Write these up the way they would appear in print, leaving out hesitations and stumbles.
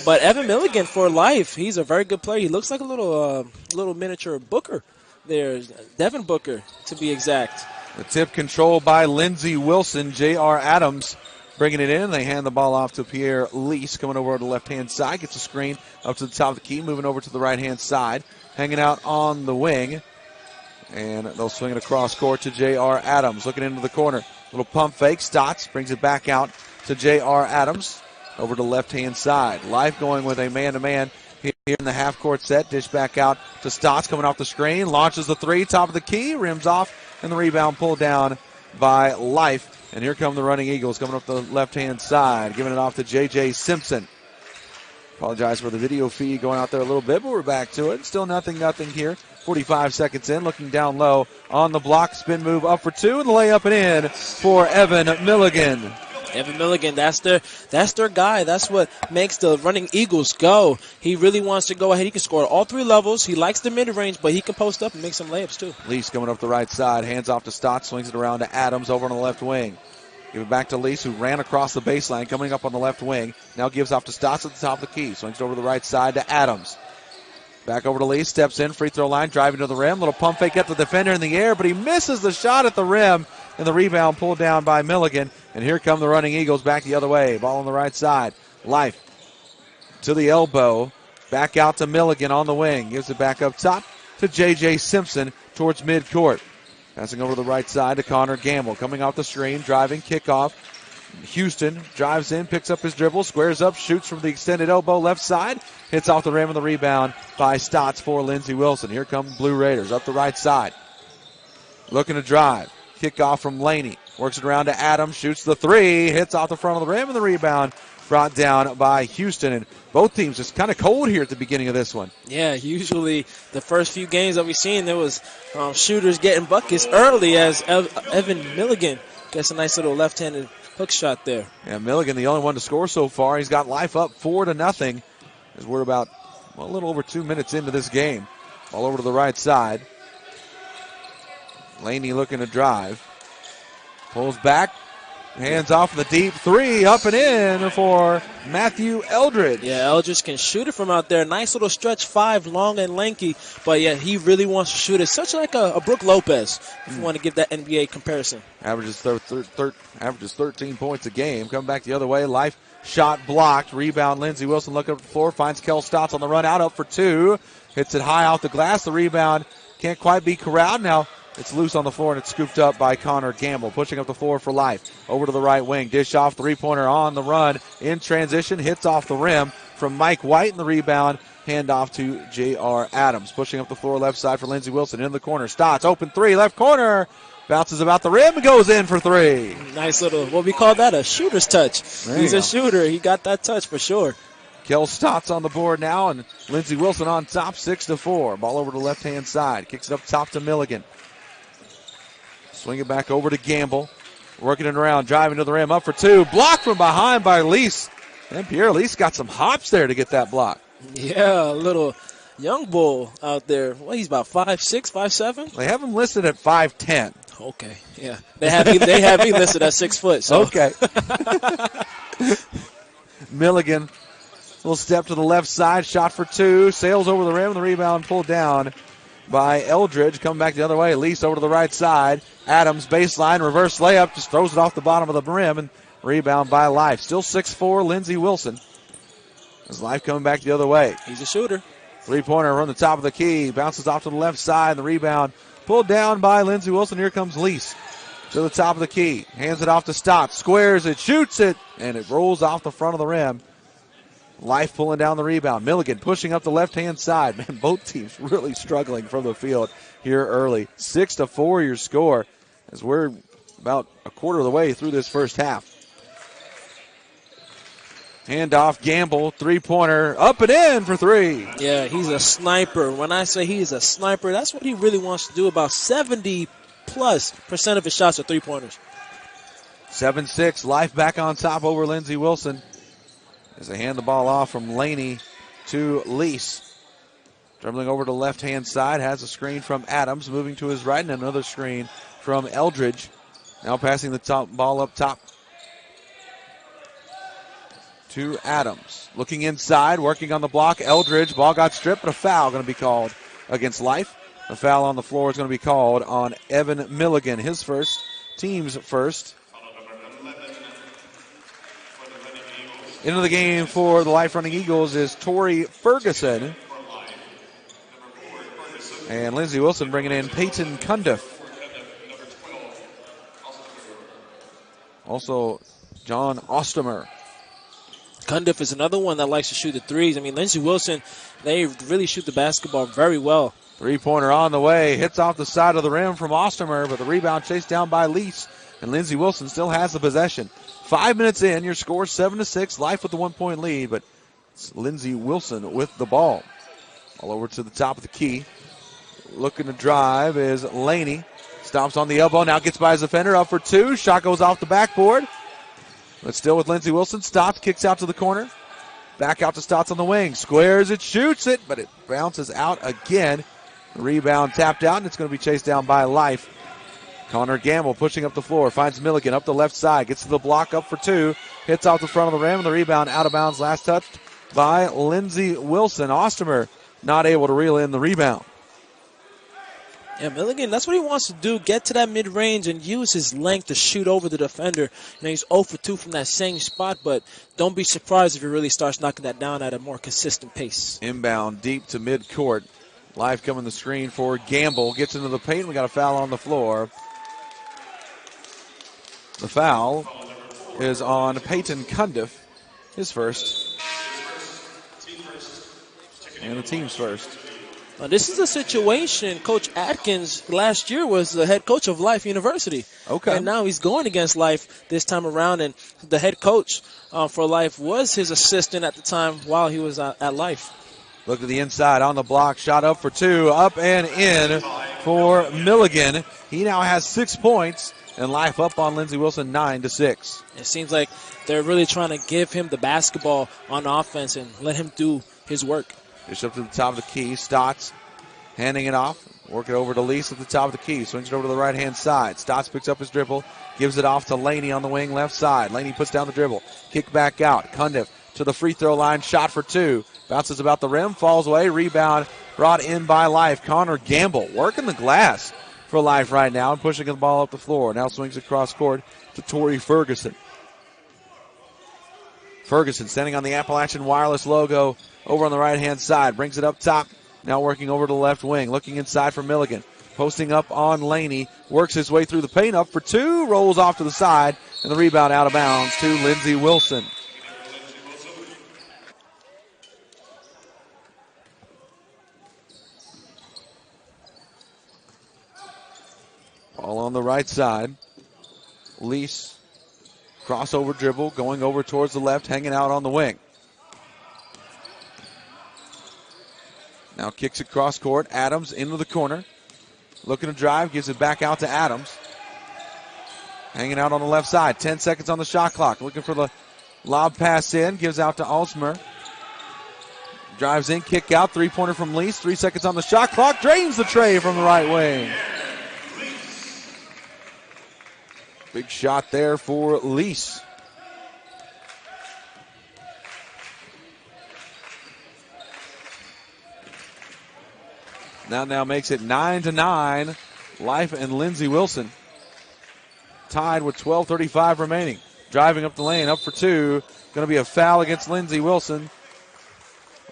But Evan Milligan for life. He's a very good player. He looks like a little miniature Booker there. Devin Booker, to be exact. The tip controlled by Lindsey Wilson. J.R. Adams bringing it in. They hand the ball off to Pierre Lease coming over to the left-hand side. Gets a screen up to the top of the key. Moving over to the right-hand side. Hanging out on the wing. And they'll swing it across court to J.R. Adams. Looking into the corner. Little pump fake. Stotts brings it back out to J.R. Adams. Over to the left-hand side. Life going with a man-to-man here in the half-court set. Dish back out to Stotts coming off the screen. Launches the three. Top of the key. Rims off. And the rebound pulled down by Life. And here come the running Eagles coming up the left-hand side. Giving it off to J.J. Simpson. Apologize for the video feed going out there a little bit, but we're back to it. Still nothing here. 45 seconds in. Looking down low on the block. Spin move up for two. And the layup and in for Evan Milligan. Evan Milligan, that's their guy. That's what makes the running Eagles go. He really wants to go ahead. He can score at all three levels. He likes the mid-range, but he can post up and make some layups too. Lease coming up the right side. Hands off to Stott. Swings it around to Adams over on the left wing. Give it back to Lease, who ran across the baseline, coming up on the left wing. Now gives off to Stotts at the top of the key. Swings it over to the right side to Adams. Back over to Lease. Steps in. Free throw line. Driving to the rim. Little pump fake at the defender in the air, but he misses the shot at the rim. And the rebound pulled down by Milligan. And here come the running Eagles back the other way. Ball on the right side. Life to the elbow. Back out to Milligan on the wing. Gives it back up top to J.J. Simpson towards midcourt. Passing over to the right side to Connor Gamble. Coming off the screen. Driving. Kickoff. Houston drives in. Picks up his dribble. Squares up. Shoots from the extended elbow left side. Hits off the rim of the rebound by Stotts for Lindsey Wilson. Here come Blue Raiders up the right side. Looking to drive. Kickoff from Laney. Works it around to Adams. Shoots the three. Hits off the front of the rim. And the rebound brought down by Houston. And both teams just kind of cold here at the beginning of this one. Yeah, usually the first few games that we've seen, there was shooters getting buckets early as Evan Milligan gets a nice little left-handed hook shot there. Yeah, Milligan, the only one to score so far. He's got Life up 4-0 as we're about a little over 2 minutes into this game. All over to the right side. Laney looking to drive. Pulls back. Hands off the deep three. Up and in for Matthew Eldridge. Yeah, Eldridge can shoot it from out there. Nice little stretch five, long and lanky. But, yeah, he really wants to shoot it. Such like a Brook Lopez, if you want to give that NBA comparison. Averages 13 points a game. Coming back the other way. Life shot blocked. Rebound. Lindsey Wilson looking up the floor. Finds Kel Stotts on the run out. Up for two. Hits it high off the glass. The rebound can't quite be corralled. Now it's loose on the floor, and it's scooped up by Connor Gamble. Pushing up the floor for Life. Over to the right wing. Dish off. Three-pointer on the run. In transition. Hits off the rim from Mike White. And the rebound. Hand off to J.R. Adams. Pushing up the floor left side for Lindsey Wilson. In the corner. Stotts. Open three. Left corner. Bounces about the rim and goes in for three. Nice little, what we call that, a shooter's touch. He's a shooter. He got that touch for sure. Kel Stotts on the board now, and Lindsey Wilson on top, 6-4. Ball over to the left-hand side. Kicks it up top to Milligan. Swing it back over to Gamble. Working it around, driving to the rim, up for two. Blocked from behind by Lease. And Pierre Lease got some hops there to get that block. Yeah, a little young bull out there. Well, he's about 5'6", 5'7". They have him listed at 5'10". Okay, yeah. They have me listed at 6 foot. So. Okay. Milligan will step to the left side. Shot for two. Sails over the rim. And the rebound pulled down by Eldridge. Coming back the other way. Lease over to the right side. Adams baseline. Reverse layup. Just throws it off the bottom of the rim. And rebound by Life. Still 6'4", Lindsey Wilson. As Life coming back the other way. He's a shooter. Three-pointer from the top of the key. Bounces off to the left side. The rebound pulled down by Lindsey Wilson. Here comes Lease to the top of the key. Hands it off to Stott. Squares it. Shoots it. And it rolls off the front of the rim. Life pulling down the rebound. Milligan pushing up the left-hand side. Man, both teams really struggling from the field here early. 6-4 your score as we're about a quarter of the way through this first half. Handoff, Gamble, three-pointer, up and in for three. Yeah, he's a sniper. When I say he's a sniper, that's what he really wants to do. About 70+% of his shots are three-pointers. 7-6, Life back on top over Lindsey Wilson as they hand the ball off from Laney to Lease. Dribbling over to the left-hand side, has a screen from Adams, moving to his right, and another screen from Eldridge. Now passing the ball up top to Adams. Looking inside, working on the block. Eldridge, ball got stripped, but a foul going to be called against Life. A foul on the floor is going to be called on Evan Milligan, his first, team's first. Into the game for the Life Running Eagles is Tori Ferguson. And Lindsey Wilson bringing in Peyton Cundiff. Also, John Ostomer. Cundiff is another one that likes to shoot the threes. I mean, Lindsey Wilson, they really shoot the basketball very well. Three-pointer on the way. Hits off the side of the rim from Ostomer, but the rebound chased down by Lease. And Lindsey Wilson still has the possession. 5 minutes in, your score 7-6. Life with the 1-point lead, but it's Lindsey Wilson with the ball. All over to the top of the key. Looking to drive is Laney. Stomps on the elbow, now gets by his defender, up for two. Shot goes off the backboard. But still with Lindsey Wilson. Stotts kicks out to the corner. Back out to Stotts on the wing. Squares it, shoots it, but it bounces out again. The rebound tapped out, and it's going to be chased down by Life. Connor Gamble pushing up the floor. Finds Milligan up the left side. Gets to the block, up for two. Hits off the front of the rim, and the rebound out of bounds. Last touched by Lindsey Wilson. Ostomer not able to reel in the rebound. Yeah, Milligan, that's what he wants to do, get to that mid-range and use his length to shoot over the defender. You know, he's 0 for 2 from that same spot, but don't be surprised if he really starts knocking that down at a more consistent pace. Inbound deep to midcourt. Live coming the screen for Gamble. Gets into the paint. We got a foul on the floor. The foul is on Peyton Cundiff, his first. And the team's first. Now, this is a situation, Coach Atkins last year was the head coach of Life University. Okay. And now he's going against Life this time around, and the head coach for Life was his assistant at the time while he was at Life. Look to the inside on the block, shot up for two, up and in for Milligan. He now has 6 points, and Life up on Lindsey Wilson 9-6. It seems like they're really trying to give him the basketball on offense and let him do his work. Just up to the top of the key. Stotts handing it off. Work it over to Lease at the top of the key. Swings it over to the right-hand side. Stotts picks up his dribble. Gives it off to Laney on the wing left side. Laney puts down the dribble. Kick back out. Cundiff to the free throw line. Shot for two. Bounces about the rim. Falls away. Rebound brought in by Life. Connor Gamble working the glass for Life right now and pushing the ball up the floor. Now swings across court to Tori Ferguson. Ferguson standing on the Appalachian Wireless logo over on the right-hand side. Brings it up top. Now working over to the left wing. Looking inside for Milligan. Posting up on Laney. Works his way through the paint. Up for two. Rolls off to the side. And the rebound out of bounds to Lindsey Wilson. Ball on the right side. Lease. Crossover dribble. Going over towards the left. Hanging out on the wing. Now kicks it cross court. Adams into the corner. Looking to drive. Gives it back out to Adams. Hanging out on the left side. 10 seconds on the shot clock. Looking for the lob pass in. Gives out to Alsmer. Drives in. Kick out. Three-pointer from Lease. 3 seconds on the shot clock. Drains the tray from the right wing. Big shot there for Lease. Now makes it 9-9. Life and Lindsey Wilson tied with 12:35 remaining. Driving up the lane, up for two. Going to be a foul against Lindsey Wilson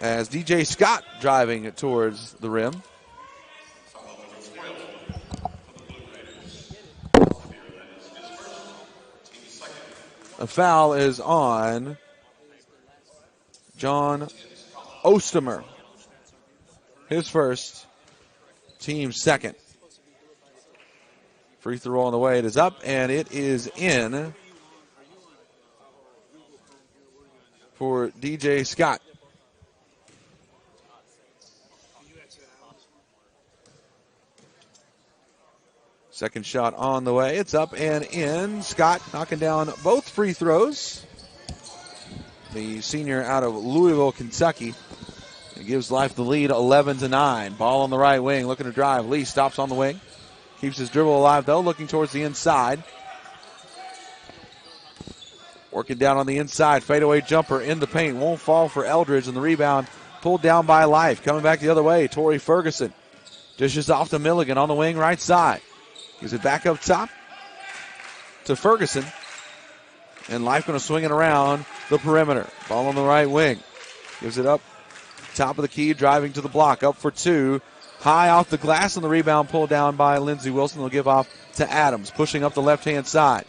as DJ Scott driving towards the rim. A foul is on John Ostomer. His first. Team's second. Free throw on the way. It is up, and it is in for DJ Scott. Second shot on the way. It's up and in. Scott knocking down both free throws. The senior out of Louisville, Kentucky. It gives Life the lead 11-9. Ball on the right wing, looking to drive. Lee stops on the wing. Keeps his dribble alive, though, looking towards the inside. Working down on the inside. Fadeaway jumper in the paint. Won't fall for Eldridge, and the rebound pulled down by Life. Coming back the other way, Torrey Ferguson. Dishes off to Milligan on the wing right side. Gives it back up top to Ferguson. And Life going to swing it around the perimeter. Ball on the right wing. Gives it up. Top of the key, driving to the block. Up for two. High off the glass, and the rebound pulled down by Lindsey Wilson. They'll give off to Adams, pushing up the left-hand side.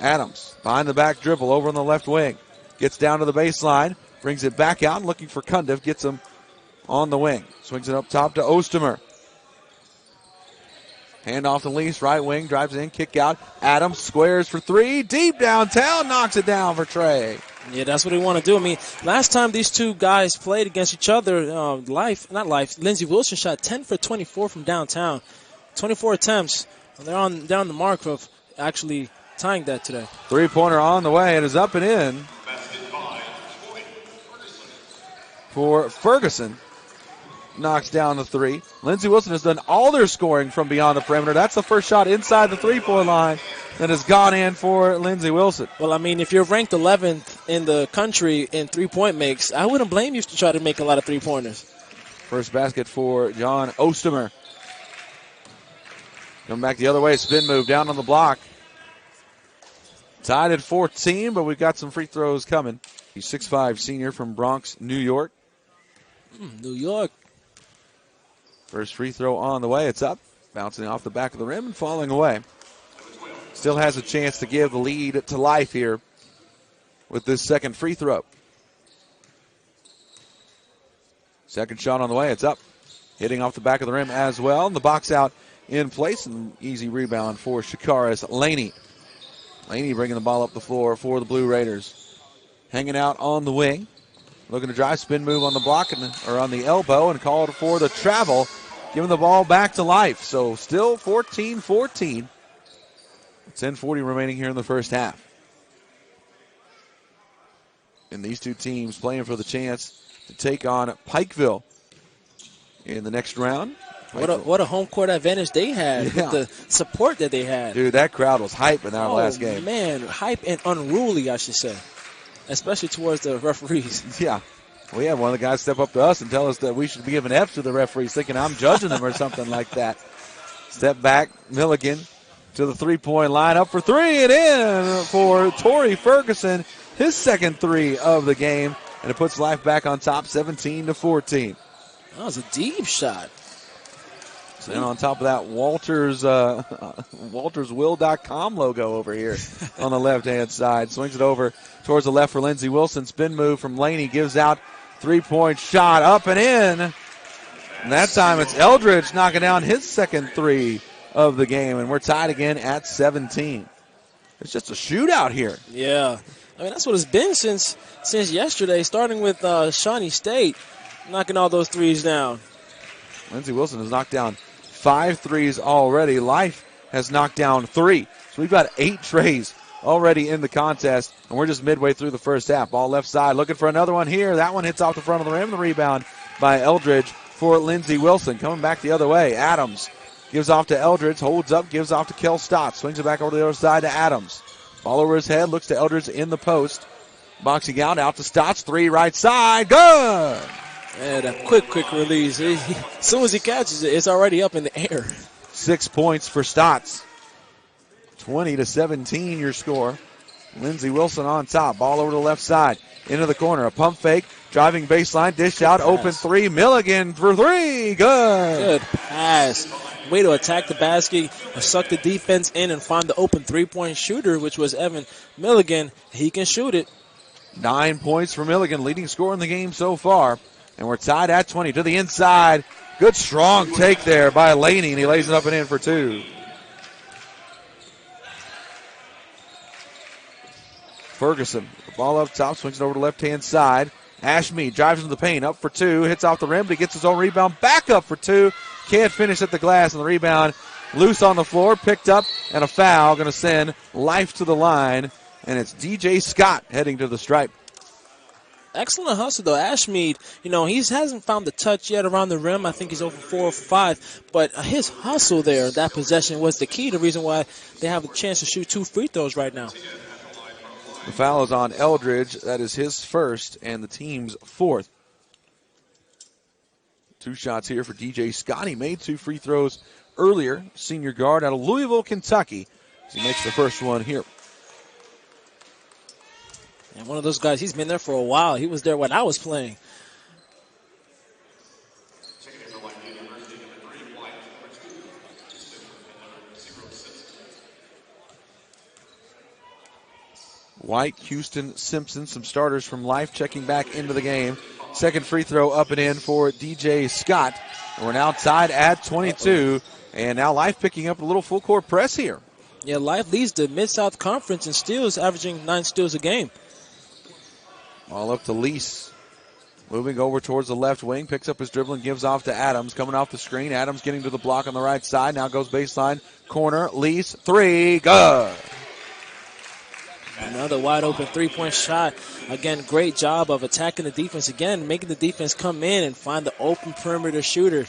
Adams, behind the back dribble, over on the left wing. Gets down to the baseline, brings it back out, looking for Cundiff, gets him on the wing. Swings it up top to Ostermer. Hand off to Lease, right wing, drives in, kick out. Adams squares for three, deep downtown, knocks it down for Trey. Yeah, that's what they want to do. I mean, last time these two guys played against each other, Lindsey Wilson shot 10 for 24 from downtown. 24 attempts. They're on the mark of actually tying that today. Three-pointer on the way. It is up and in for Ferguson. Knocks down the three. Lindsey Wilson has done all their scoring from beyond the perimeter. That's the first shot inside the three-point line that has gone in for Lindsey Wilson. Well, I mean, if you're ranked 11th in the country in three-point makes, I wouldn't blame you to try to make a lot of three-pointers. First basket for John Ostermer. Coming back the other way, spin move down on the block. Tied at 14, but we've got some free throws coming. He's 6'5", senior from Bronx, New York. New York. First free throw on the way. It's up. Bouncing off the back of the rim and falling away. Still has a chance to give the lead to Life here with this second free throw. Second shot on the way. It's up. Hitting off the back of the rim as well. And the box out in place. And easy rebound for Shakaris Laney. Laney bringing the ball up the floor for the Blue Raiders. Hanging out on the wing. Looking to drive, spin move on the block or on the elbow and called for the travel. Giving the ball back to Life. So still 14-14. 10:40 remaining here in the first half. And these two teams playing for the chance to take on Pikeville in the next round. What a home court advantage they had with the support that they had. Dude, that crowd was hype in our last game. Man, hype and unruly, I should say, especially towards the referees. Yeah. We had one of the guys step up to us and tell us that we should be giving F's to the referees, thinking I'm judging them or something like that. Step back, Milligan to the three-point line, up for three and in for Torrey Ferguson, his second three of the game, and it puts Life back on top 17-14. That was a deep shot. And on top of that, WaltersWill.com logo over here on the left-hand side. Swings it over towards the left for Lindsey Wilson. Spin move from Laney. Gives out three-point shot up and in. And that time it's Eldridge knocking down his second three of the game. And we're tied again at 17. It's just a shootout here. Yeah. I mean, that's what it's been since yesterday, starting with Shawnee State knocking all those threes down. Lindsey Wilson has knocked down 5 threes already. Life has knocked down 3. So we've got 8 trays already in the contest, and we're just midway through the first half. Ball left side, looking for another one here. That one hits off the front of the rim. The rebound by Eldridge for Lindsey Wilson. Coming back the other way, Adams gives off to Eldridge, holds up, gives off to Kel Stott. Swings it back over the other side to Adams. Ball over his head, looks to Eldridge in the post. Boxing out to Stotts. 3 right side, good! And a quick release. As soon as he catches it, it's already up in the air. 6 points for Stotts. 20-17 your score. Lindsey Wilson on top. Ball over to the left side. Into the corner. A pump fake. Driving baseline. Dish out. Open 3. Milligan for 3. Good. Good pass. Way to attack the basket. Suck the defense in and find the open three-point shooter, which was Evan Milligan. He can shoot it. 9 points for Milligan. Leading scorer in the game so far. And we're tied at 20 to the inside. Good strong take there by Laney, and he lays it up and in for 2. Ferguson, the ball up top, swings it over to the left-hand side. Ashmead drives into the paint, up for 2, hits off the rim, but he gets his own rebound, back up for 2. Can't finish at the glass, and the rebound loose on the floor, picked up, and a foul. Going to send Life to the line, and it's DJ Scott heading to the stripe. Excellent hustle, though. Ashmead, he hasn't found the touch yet around the rim. I think he's over 4 or 5. But his hustle there, that possession, was the key. The reason why they have a chance to shoot 2 free throws right now. The foul is on Eldridge. That is his first and the team's fourth. 2 shots here for DJ Scott. He made 2 free throws earlier. Senior guard out of Louisville, Kentucky. He makes the first one here. And one of those guys, he's been there for a while. He was there when I was playing. White, Houston, Simpson, some starters from Life checking back into the game. Second free throw up and in for DJ Scott. And we're now tied at 22. And now Life picking up a little full court press here. Yeah, Life leads the Mid-South Conference in steals, averaging 9 steals a game. All up to Lease. Moving over towards the left wing. Picks up his dribble and gives off to Adams. Coming off the screen. Adams getting to the block on the right side. Now goes baseline. Corner. Lease. 3. Good. Another wide open three-point shot. Again, great job of attacking the defense. Again, making the defense come in and find the open perimeter shooter.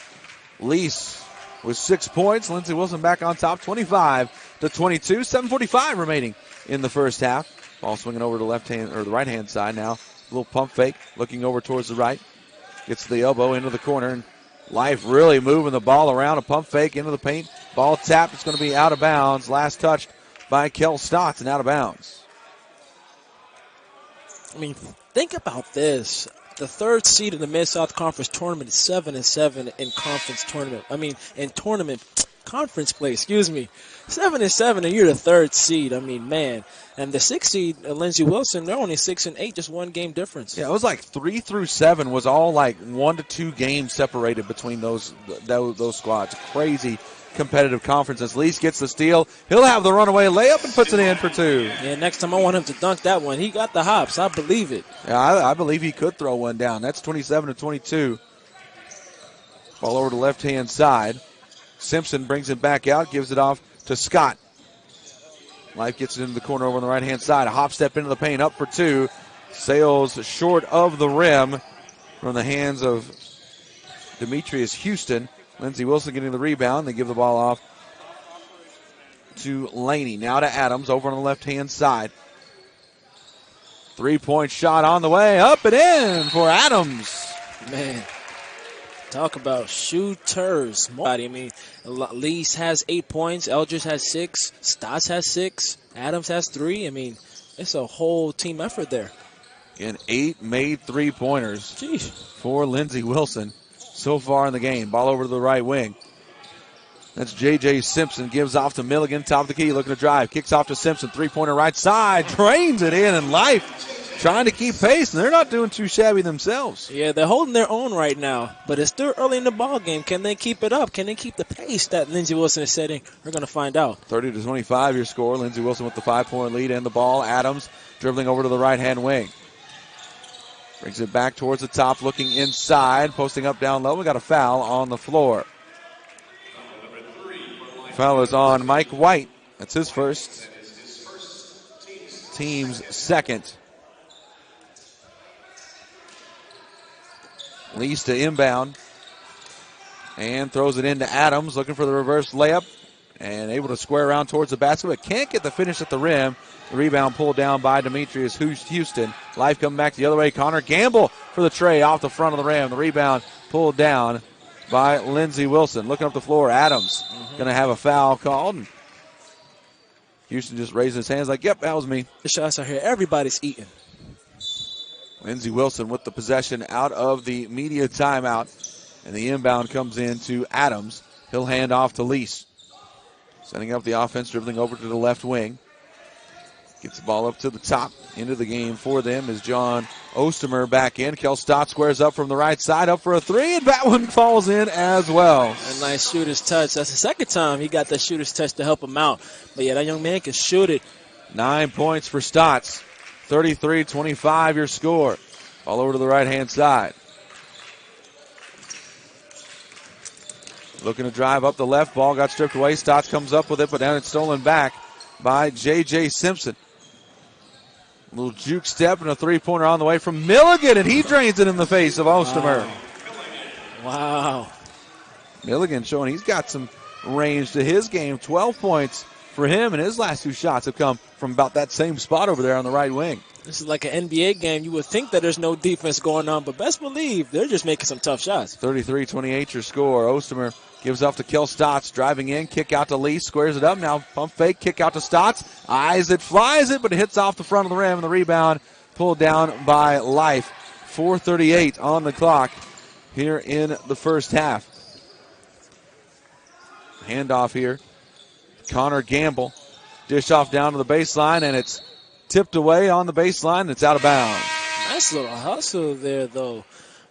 Lease with 6 points. Lindsey Wilson back on top, 25-22. 7:45 remaining in the first half. Ball swinging over to the right hand side now. A little pump fake, looking over towards the right. Gets the elbow into the corner. And Life really moving the ball around. A pump fake into the paint. Ball tapped. It's going to be out of bounds. Last touched by Kel Stotts and out of bounds. I mean, think about this. The third seed in the Mid-South Conference tournament is 7-7 in conference tournament. I mean, in tournament conference play, 7-7, and you're the third seed. I mean, man. And the 6th seed, Lindsey Wilson, they're only 6-8, just 1 game difference. Yeah, it was like 3 through 7 was all like 1 to 2 games separated between those squads. Crazy competitive conference. As Lease gets the steal, he'll have the runaway layup and puts it in for 2. Yeah, next time I want him to dunk that one. He got the hops. I believe it. Yeah, I believe he could throw one down. That's 27-22. Ball over to the left-hand side. Simpson brings it back out, gives it off to Scott. Life gets it into the corner over on the right-hand side. A hop step into the paint, up for 2. Sails short of the rim from the hands of Demetrius Houston. Lindsey Wilson getting the rebound. They give the ball off to Laney. Now to Adams over on the left-hand side. 3-point shot on the way. Up and in for Adams. Man, talk about shooters. I mean, Lease has 8 points. Eldridge has 6. Stotts has 6. Adams has 3. I mean, it's a whole team effort there. And 8 made 3-pointers for Lindsey Wilson so far in the game. Ball over to the right wing. That's J.J. Simpson. Gives off to Milligan. Top of the key. Looking to drive. Kicks off to Simpson. 3-pointer right side. Drains it in. And Life trying to keep pace. And they're not doing too shabby themselves. Yeah, they're holding their own right now. But it's still early in the ball game. Can they keep it up? Can they keep the pace that Lindsey Wilson is setting? We're going to find out. 30-25 your score. Lindsey Wilson with the 5-point lead and the ball. Adams dribbling over to the right-hand wing. Brings it back towards the top, looking inside, posting up down low. We got a foul on the floor. Foul is on Mike White. That's his first. Team's second. Lease to inbound. And throws it into Adams, looking for the reverse layup. And able to square around towards the basket, but can't get the finish at the rim. The rebound pulled down by Demetrius Houston. Life coming back the other way. Connor Gamble for the tray off the front of the rim. The rebound pulled down by Lindsey Wilson. Looking up the floor, Adams going to have a foul called. And Houston just raising his hands like, yep, that was me. The shots are here. Everybody's eating. Lindsey Wilson with the possession out of the media timeout. And the inbound comes in to Adams. He'll hand off to Lease. Setting up the offense, dribbling over to the left wing. Gets the ball up to the top. Into the game for them is John Ostermer back in. Kel Stott squares up from the right side, up for a 3, and that one falls in as well. A nice shooter's touch. That's the second time he got that shooter's touch to help him out. But yeah, that young man can shoot it. 9 points for Stotts. 33-25 your score. All over to the right-hand side. Looking to drive up the left. Ball got stripped away. Stotts comes up with it, but then it's stolen back by J.J. Simpson. A little juke step and a 3-pointer on the way from Milligan, and he drains it in the face of Ostermer. Wow. Milligan showing he's got some range to his game. 12 points for him, and his last 2 shots have come from about that same spot over there on the right wing. This is like an NBA game. You would think that there's no defense going on, but best believe they're just making some tough shots. 33-28 your score. Ostermer gives off to Kel Stotts, driving in, kick out to Lee, squares it up. Now pump fake, kick out to Stotts. Eyes it, flies it, but it hits off the front of the rim, and the rebound pulled down by Life. 4:38 on the clock here in the first half. Handoff here. Connor Gamble. Dish off down to the baseline, and it's tipped away on the baseline, and it's out of bounds. Nice little hustle there, though,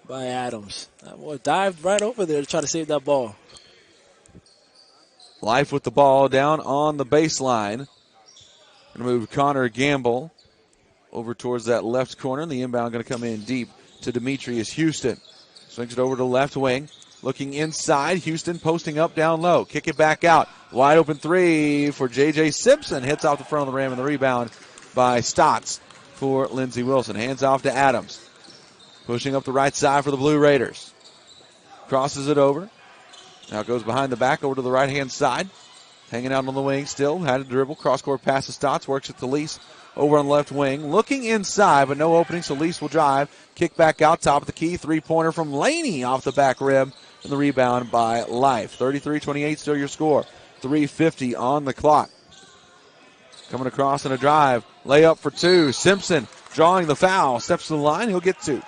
by Adams. That boy dived right over there to try to save that ball. Life with the ball down on the baseline. Going to move Connor Gamble over towards that left corner, and the inbound going to come in deep to Demetrius Houston. Swings it over to the left wing. Looking inside, Houston posting up down low. Kick it back out. Wide open 3 for J.J. Simpson. Hits off the front of the rim, and the rebound by Stotts for Lindsey Wilson. Hands off to Adams. Pushing up the right side for the Blue Raiders. Crosses it over. Now goes behind the back over to the right-hand side. Hanging out on the wing still. Had a dribble. Cross-court pass to Stotts. Works it to Lease over on the left wing. Looking inside, but no opening, so Lease will drive. Kick back out, top of the key. 3-pointer from Laney off the back rim. And the rebound by Life. 33-28 still your score. 3:50 on the clock. Coming across in a drive. Layup for 2. Simpson drawing the foul. Steps to the line. He'll get 2.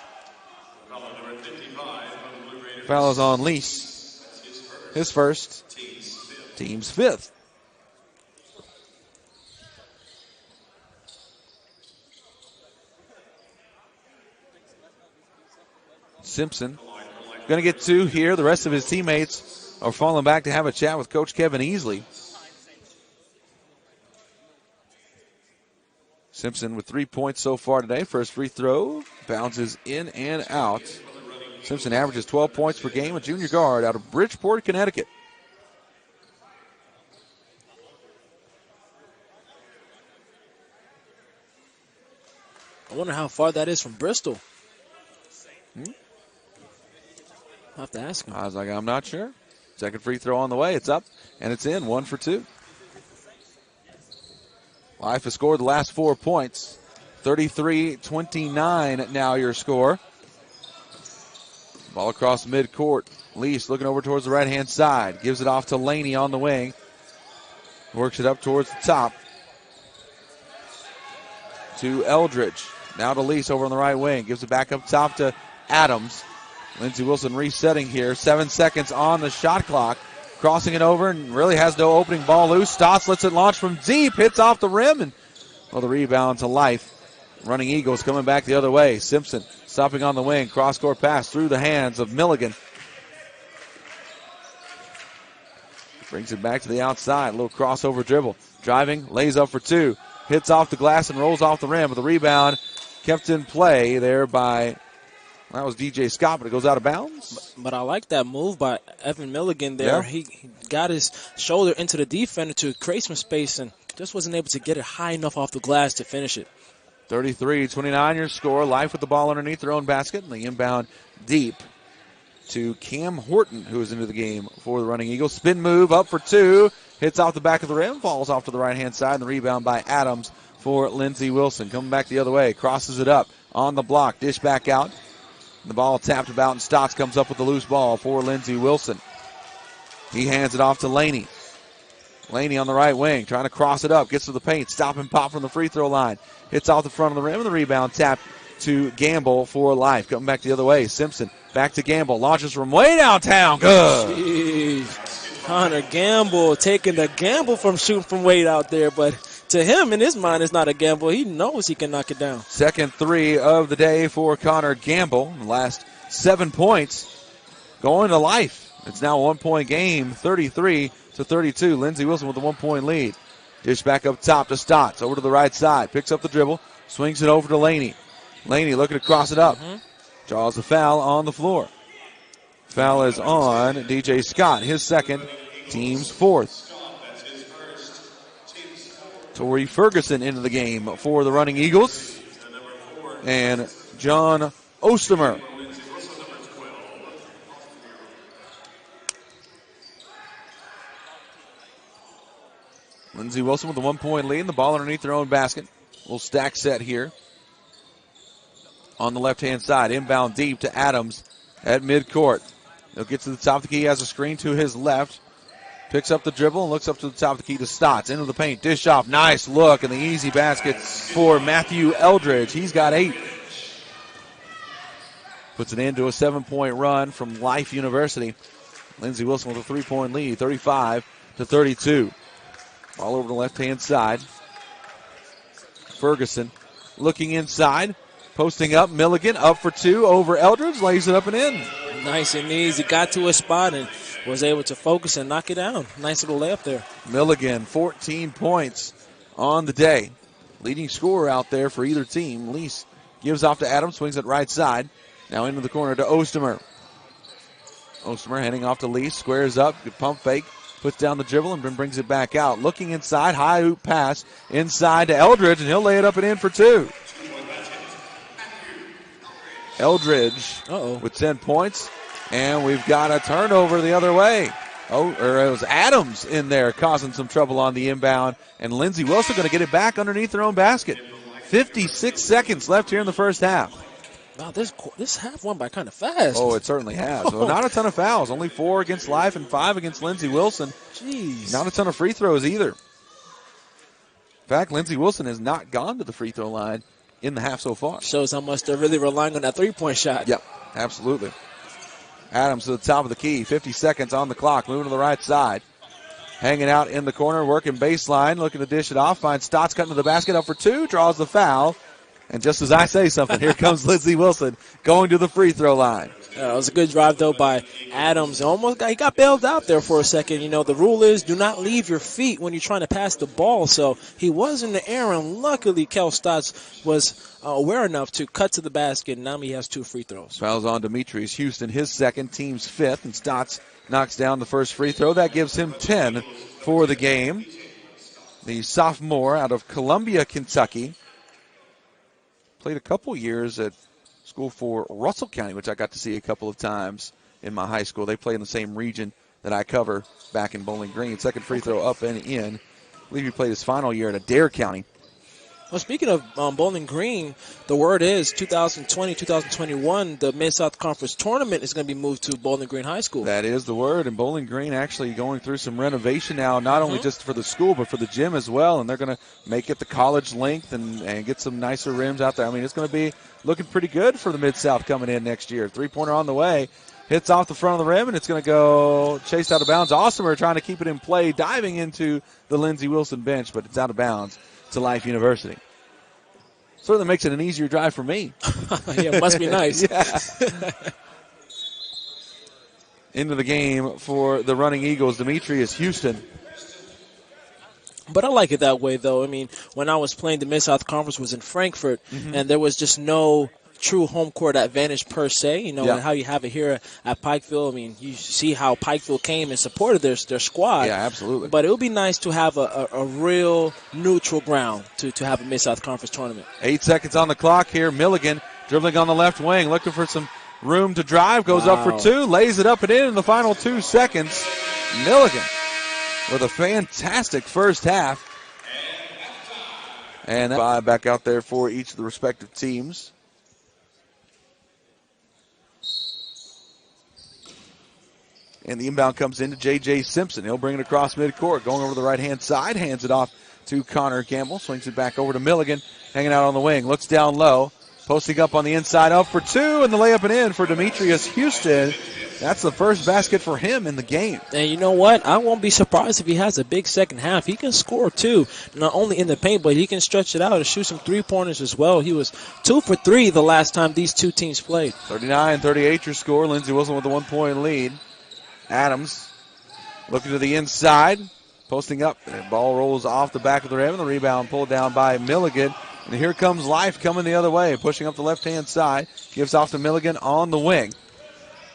Foul is on Lease. His first. Team's 5th. Simpson going to get 2 here. The rest of his teammates are falling back to have a chat with Coach Kevin Easley. Simpson with 3 points so far today. First free throw bounces in and out. Simpson averages 12 points per game, a junior guard out of Bridgeport, Connecticut. I wonder how far that is from Bristol. I'll have to ask him. I was like, I'm not sure. Second free throw on the way. It's up, and it's in. 1 for 2. Life has scored the last 4 points. 33-29 now your score. Ball across midcourt. Lease looking over towards the right-hand side. Gives it off to Laney on the wing. Works it up towards the top. To Eldridge. Now to Lease over on the right wing. Gives it back up top to Adams. Lindsey Wilson resetting here. 7 seconds on the shot clock. Crossing it over and really has no opening. Ball loose. Stotts lets it launch from deep. Hits off the rim. And the rebound to Life. Running Eagles coming back the other way. Simpson stopping on the wing. Cross-court pass through the hands of Milligan. Brings it back to the outside. A little crossover dribble. Driving. Lays up for 2. Hits off the glass and rolls off the rim. But the rebound kept in play there by... That was DJ Scott, but it goes out of bounds. But I like that move by Evan Milligan there. Yeah. He got his shoulder into the defender to create some space and just wasn't able to get it high enough off the glass to finish it. 33-29 your score. Life with the ball underneath their own basket. And the inbound deep to Cam Horton, who is into the game for the Running Eagles. Spin move up for 2. Hits off the back of the rim. Falls off to the right-hand side. And the rebound by Adams for Lindsey Wilson. Coming back the other way. Crosses it up on the block. Dish back out. The ball tapped about, and Stotts comes up with the loose ball for Lindsey Wilson. He hands it off to Laney. Laney on the right wing, trying to cross it up, gets to the paint, stop and pop from the free throw line. Hits off the front of the rim, and the rebound tapped to Gamble for Life. Coming back the other way, Simpson back to Gamble, launches from way downtown. Good. Jeez. Connor Gamble taking the gamble from shooting from way out there, but to him, in his mind, it's not a gamble. He knows he can knock it down. Second 3 of the day for Connor Gamble. The last 7 points going to Life. It's now a 1-point game, 33-32. Lindsey Wilson with a 1-point lead. Dish back up top to Stotts. Over to the right side. Picks up the dribble. Swings it over to Laney. Laney looking to cross it up. Draws a foul on the floor. Foul is on DJ Scott. His second, team's 4th. Torrey Ferguson into the game for the Running Eagles. And John Ostermer. Lindsey Wilson with a 1-point lead. The ball underneath their own basket. Little stack set here on the left-hand side. Inbound deep to Adams at midcourt. He'll get to the top of the key. Has a screen to his left. Picks up the dribble and looks up to the top of the key to Stotts. Into the paint. Dish off. Nice look. And the easy basket for Matthew Eldridge. He's got 8. Puts it into a 7-point run from Life University. Lindsey Wilson with a 3-point lead. 35-32. All over the left-hand side. Ferguson looking inside. Posting up. Milligan up for 2 over Eldridge. Lays it up and in. Nice and easy. Got to a spot and was able to focus and knock it down. Nice little layup there. Milligan, 14 points on the day. Leading scorer out there for either team. Lease gives off to Adams, swings it right side. Now into the corner to Ostermer. Ostermer heading off to Lease, squares up, pump fake, puts down the dribble and then brings it back out. Looking inside, high oop pass inside to Eldridge, and he'll lay it up and in for 2. Eldridge with 10 points. And we've got a turnover the other way. It was Adams in there causing some trouble on the inbound. And Lindsey Wilson going to get it back underneath their own basket. 56 seconds left here in the first half. Wow, this half went by kind of fast. Oh, it certainly has. Well, not a ton of fouls. Only 4 against Life and 5 against Lindsey Wilson. Jeez. Not a ton of free throws either. In fact, Lindsey Wilson has not gone to the free throw line in the half so far. Shows how much they're really relying on that three-point shot. Yep, absolutely. Adams to the top of the key. 50 seconds on the clock. Moving to the right side. Hanging out in the corner. Working baseline. Looking to dish it off. Finds Stotts cutting to the basket. Up for 2. Draws the foul. And just as I say something, here comes Lindsey Wilson going to the free throw line. It was a good drive, though, by Adams. He got bailed out there for a second. You know, the rule is do not leave your feet when you're trying to pass the ball. So he was in the air, and luckily Kel Stotts was aware enough to cut to the basket, and now he has 2 free throws. Fouls on Demetrius Houston, his second, team's 5th, and Stotts knocks down the first free throw. That gives him 10 for the game. The sophomore out of Columbia, Kentucky. Played a couple years at school for Russell County, which I got to see a couple of times in my high school. They play in the same region that I cover back in Bowling Green. Second free throw up and in. I believe he played his final year at Adair County. Well, speaking of Bowling Green, the word is 2020-2021, the Mid-South Conference Tournament is going to be moved to Bowling Green High School. That is the word, and Bowling Green actually going through some renovation now, not only just for the school, but for the gym as well, and they're going to make it the college length and get some nicer rims out there. I mean, it's going to be looking pretty good for the Mid-South coming in next year. Three-pointer on the way. Hits off the front of the rim, and it's going to go chased out of bounds. Ostermer trying to keep it in play, diving into the Lindsey Wilson bench, but it's out of bounds to Life University. Certainly makes it an easier drive for me. Yeah, it must be nice. Into the game for the running Eagles, Demetrius Houston. But I like it that way, though. I mean, when I was playing, the Mid-South Conference was in Frankfort, and there was just no true home court advantage per se, and how you have it here at Pikeville. I mean, you see how Pikeville came and supported their squad. Yeah, absolutely. But it would be nice to have a real neutral ground to have a Mid-South Conference tournament. 8 seconds on the clock here. Milligan dribbling on the left wing, looking for some room to drive, goes up for 2, lays it up and in the final 2 seconds. Milligan with a fantastic first half. And back out there for each of the respective teams. And the inbound comes into J.J. Simpson. He'll bring it across midcourt, going over the right-hand side, hands it off to Connor Campbell, swings it back over to Milligan, hanging out on the wing, looks down low, posting up on the inside, up for 2, and the layup and in for Demetrius Houston. That's the first basket for him in the game. And you know what? I won't be surprised if he has a big second half. He can score, too, not only in the paint, but he can stretch it out and shoot some three-pointers as well. He was 2 for 3 the last time these two teams played. 39-38 your score. Lindsey Wilson with a 1-point lead. Adams looking to the inside, posting up. The ball rolls off the back of the rim, and the rebound pulled down by Milligan. And here comes Life coming the other way, pushing up the left-hand side. Gives off to Milligan on the wing.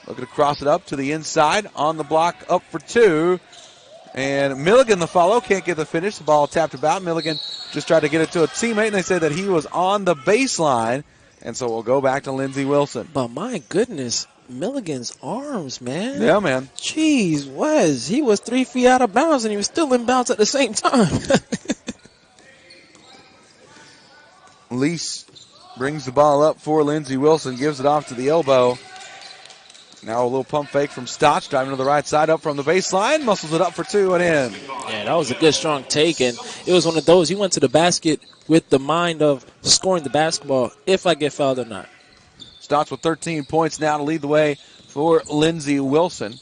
Looking to cross it up to the inside, on the block, up for 2. And Milligan, the follow, can't get the finish. The ball tapped about. Milligan just tried to get it to a teammate, and they said that he was on the baseline. And so we'll go back to Lindsey Wilson. But my goodness, Milligan's arms, man. Yeah, man. Jeez, he was 3 feet out of bounds and he was still in bounds at the same time. Lease brings the ball up for Lindsey Wilson, gives it off to the elbow. Now a little pump fake from Stotch, driving to the right side, up from the baseline, muscles it up for 2 and in. Yeah, that was a good, strong take, and it was one of those. He went to the basket with the mind of scoring the basketball, if I get fouled or not. Stotch with 13 points now to lead the way for Lindsey Wilson.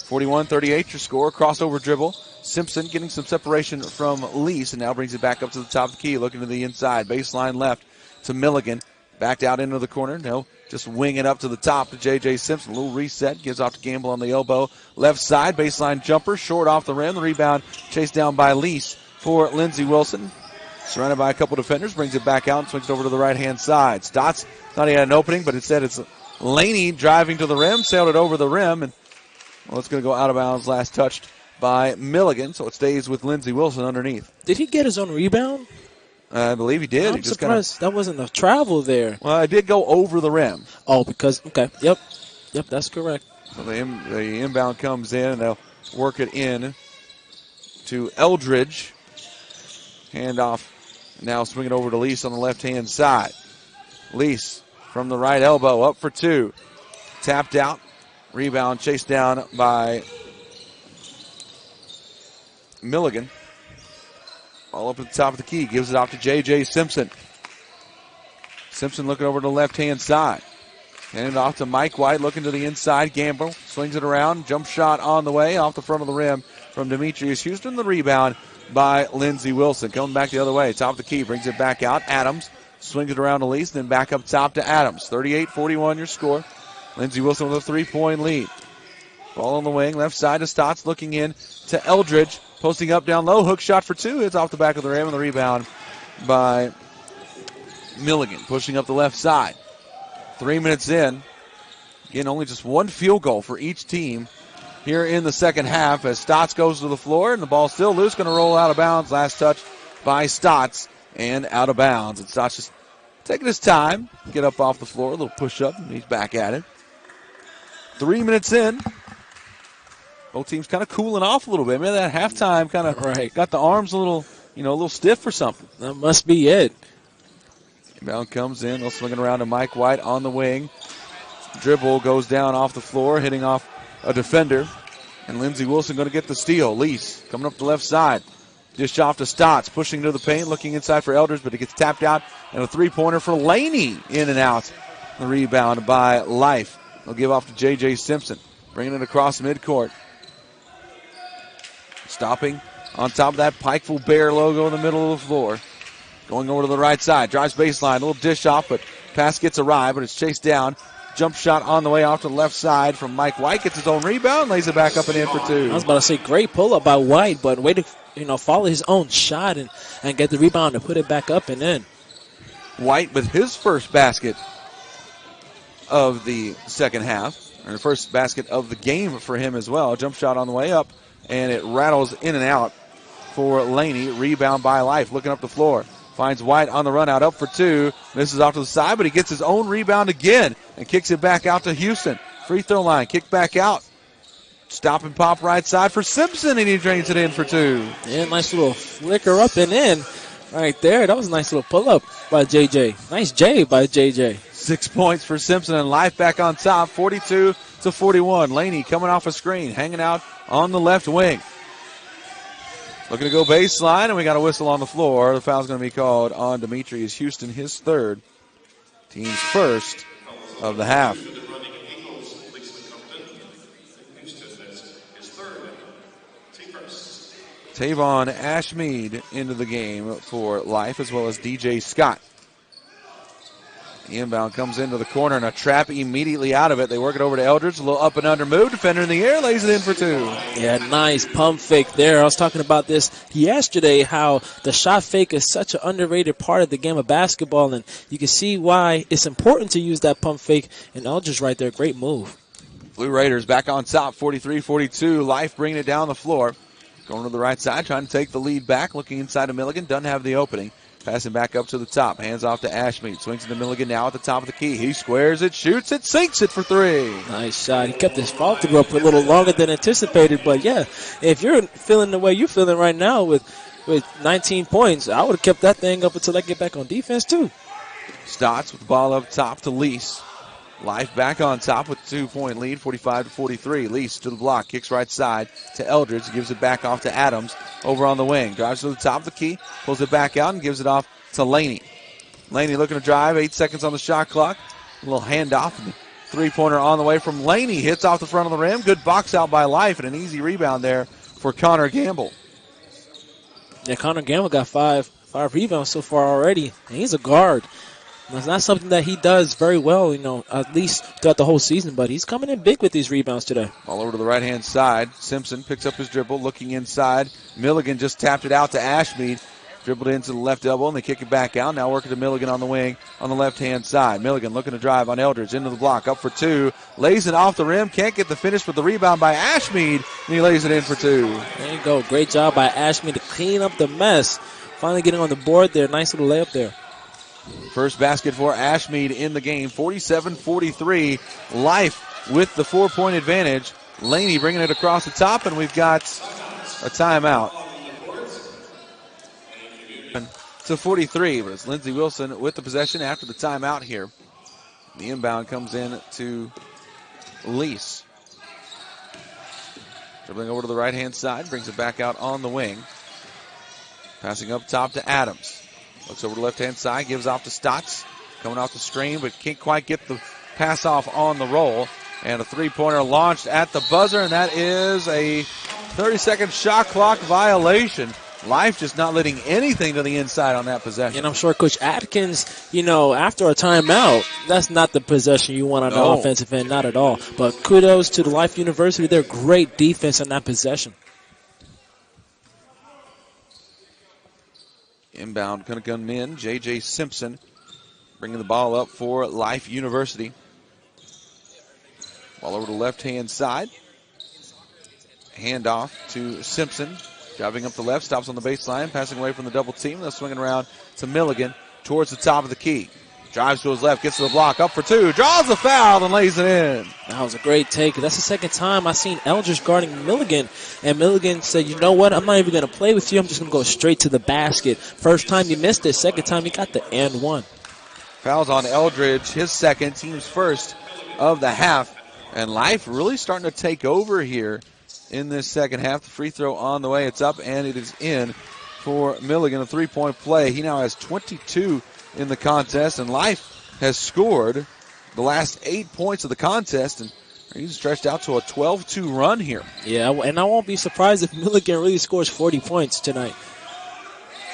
41-38 your score, crossover dribble. Simpson getting some separation from Lease, and now brings it back up to the top of the key, looking to the inside. Baseline left to Milligan. Backed out into the corner. No, just wing it up to the top to J.J. Simpson. A little reset. Gives off to Gamble on the elbow. Left side, baseline jumper. Short off the rim. The rebound chased down by Lease for Lindsey Wilson. Surrounded by a couple defenders. Brings it back out and swings it over to the right-hand side. Stotts thought he had an opening, but instead it's Laney driving to the rim. Sailed it over the rim. And well, it's going to go out of bounds. Last touched by Milligan. So it stays with Lindsey Wilson underneath. Did he get his own rebound? I believe he did. I'm surprised that wasn't a travel there. Well, it did go over the rim. Oh, okay. Yep, that's correct. So the inbound comes in, and they'll work it in to Eldridge. Handoff. Now swing it over to Lease on the left-hand side. Lease from the right elbow, up for 2. Tapped out. Rebound chased down by Milligan. All up at the top of the key. Gives it off to J.J. Simpson. Simpson looking over to the left-hand side. Handing it off to Mike White, looking to the inside. Gamble swings it around. Jump shot on the way, off the front of the rim from Demetrius Houston. The rebound by Lindsey Wilson. Coming back the other way. Top of the key. Brings it back out. Adams swings it around to Lease, then back up top to Adams. 38-41 your score. Lindsey Wilson with a 3-point lead. Ball on the wing. Left side to Stotts, looking in to Eldridge. Posting up down low, hook shot for 2. It's off the back of the rim, and the rebound by Milligan. Pushing up the left side. 3 minutes in. Again, only just one field goal for each team here in the second half as Stotts goes to the floor, and the ball's still loose, going to roll out of bounds. Last touch by Stotts, and out of bounds. And Stotts just taking his time, get up off the floor, a little push-up, and he's back at it. 3 minutes in. Both teams kind of cooling off a little bit. Maybe that halftime kind of got the arms a little stiff or something. That must be it. Inbound comes in. They'll swing it around to Mike White on the wing. Dribble goes down off the floor, hitting off a defender. And Lindsey Wilson going to get the steal. Lease coming up the left side. Dish off to Stotts, pushing to the paint, looking inside for Eldridge, but it gets tapped out. And a three-pointer for Laney, in and out. The rebound by Life. They'll give off to J.J. Simpson, bringing it across midcourt. Stopping on top of that Pikeville Bear logo in the middle of the floor. Going over to the right side. Drives baseline. A little dish off, but pass gets awry, but it's chased down. Jump shot on the way off to the left side from Mike White. Gets his own rebound. Lays it back up and in for 2. I was about to say great pull-up by White, but way to follow his own shot and get the rebound and put it back up and in. White with his first basket of the second half. Or the first basket of the game for him as well. Jump shot on the way up. And it rattles in and out for Laney. Rebound by Life. Looking up the floor. Finds White on the run out. Up for 2. Misses off to the side, but he gets his own rebound again. And kicks it back out to Houston. Free throw line. Kick back out. Stop and pop right side for Simpson. And he drains it in for 2. Yeah, nice little flicker up and in. Right there. That was a nice little pull-up by J.J. Nice J by J.J. 6 points for Simpson, and Life back on top. 42-41. Laney coming off a screen. Hanging out on the left wing. Looking to go baseline, and we got a whistle on the floor. The foul's going to be called on Demetrius Houston, his third. Team's first of the half. Tavon Ashmead into the game for Life, as well as DJ Scott. The inbound comes into the corner, and a trap immediately out of it. They work it over to Eldridge. A little up and under move. Defender in the air, lays it in for 2. Yeah, nice pump fake there. I was talking about this yesterday, how the shot fake is such an underrated part of the game of basketball, and you can see why it's important to use that pump fake. And Eldridge right there, great move. Blue Raiders back on top, 43-42. Life bringing it down the floor. Going to the right side, trying to take the lead back. Looking inside of Milligan, doesn't have the opening. Passing back up to the top. Hands off to Ashmead. Swings into Milligan now at the top of the key. He squares it, shoots it, sinks it for three. Nice shot. He kept his fall through up a little longer than anticipated. But, yeah, if you're feeling the way you're feeling right now with 19 points, I would have kept that thing up until I get back on defense, too. Stotts with the ball up top to Lease. Life back on top with a 2-point lead, 45-43. Lease to the block, kicks right side to Eldridge, gives it back off to Adams over on the wing. Drives to the top of the key, pulls it back out and gives it off to Laney. Laney looking to drive, 8 seconds on the shot clock. A little handoff, and the three-pointer on the way from Laney. Hits off the front of the rim. Good box out by Life and an easy rebound there for Connor Gamble. Yeah, Connor Gamble got five rebounds so far already, and he's a guard. It's not something that he does very well, at least throughout the whole season, but he's coming in big with these rebounds today. All over to the right-hand side. Simpson picks up his dribble, looking inside. Milligan just tapped it out to Ashmead. Dribbled into the left elbow, and they kick it back out. Now working to Milligan on the wing on the left-hand side. Milligan looking to drive on Eldridge into the block. Up for two. Lays it off the rim. Can't get the finish, but the rebound by Ashmead, and he lays it in for two. There you go. Great job by Ashmead to clean up the mess. Finally getting on the board there. Nice little layup there. First basket for Ashmead in the game, 47-43. Life with the 4-point advantage. Laney bringing it across the top, and we've got a timeout. To 43, but it's Lindsey Wilson with the possession after the timeout here. The inbound comes in to Lease. Dribbling over to the right-hand side, brings it back out on the wing. Passing up top to Adams. Looks over to the left-hand side, gives off to Stotts. Coming off the screen, but can't quite get the pass off on the roll. And a three-pointer launched at the buzzer, and that is a 30-second shot clock violation. Life just not letting anything to the inside on that possession. And I'm sure Coach Atkins, after a timeout, that's not the possession you want on the offensive end, not at all. But kudos to the Life University. They're great defense on that possession. Inbound going to come in. J.J. Simpson bringing the ball up for Life University. Ball over to the left-hand side. Handoff to Simpson. Driving up the left, stops on the baseline, passing away from the double team. They're swinging around to Milligan towards the top of the key. Drives to his left, gets to the block, up for two, draws the foul and lays it in. That was a great take. That's the second time I've seen Eldridge guarding Milligan, and Milligan said, you know what, I'm not even going to play with you. I'm just going to go straight to the basket. First time you missed it, second time you got the and one. Fouls on Eldridge, his second, team's first of the half. And Life really starting to take over here in this second half. The free throw on the way. It's up, and it is in for Milligan. A three-point play. He now has 22 in the contest, and Life has scored the last 8 points of the contest, and he's stretched out to a 12-2 run here. Yeah, and I won't be surprised if Milligan really scores 40 points tonight.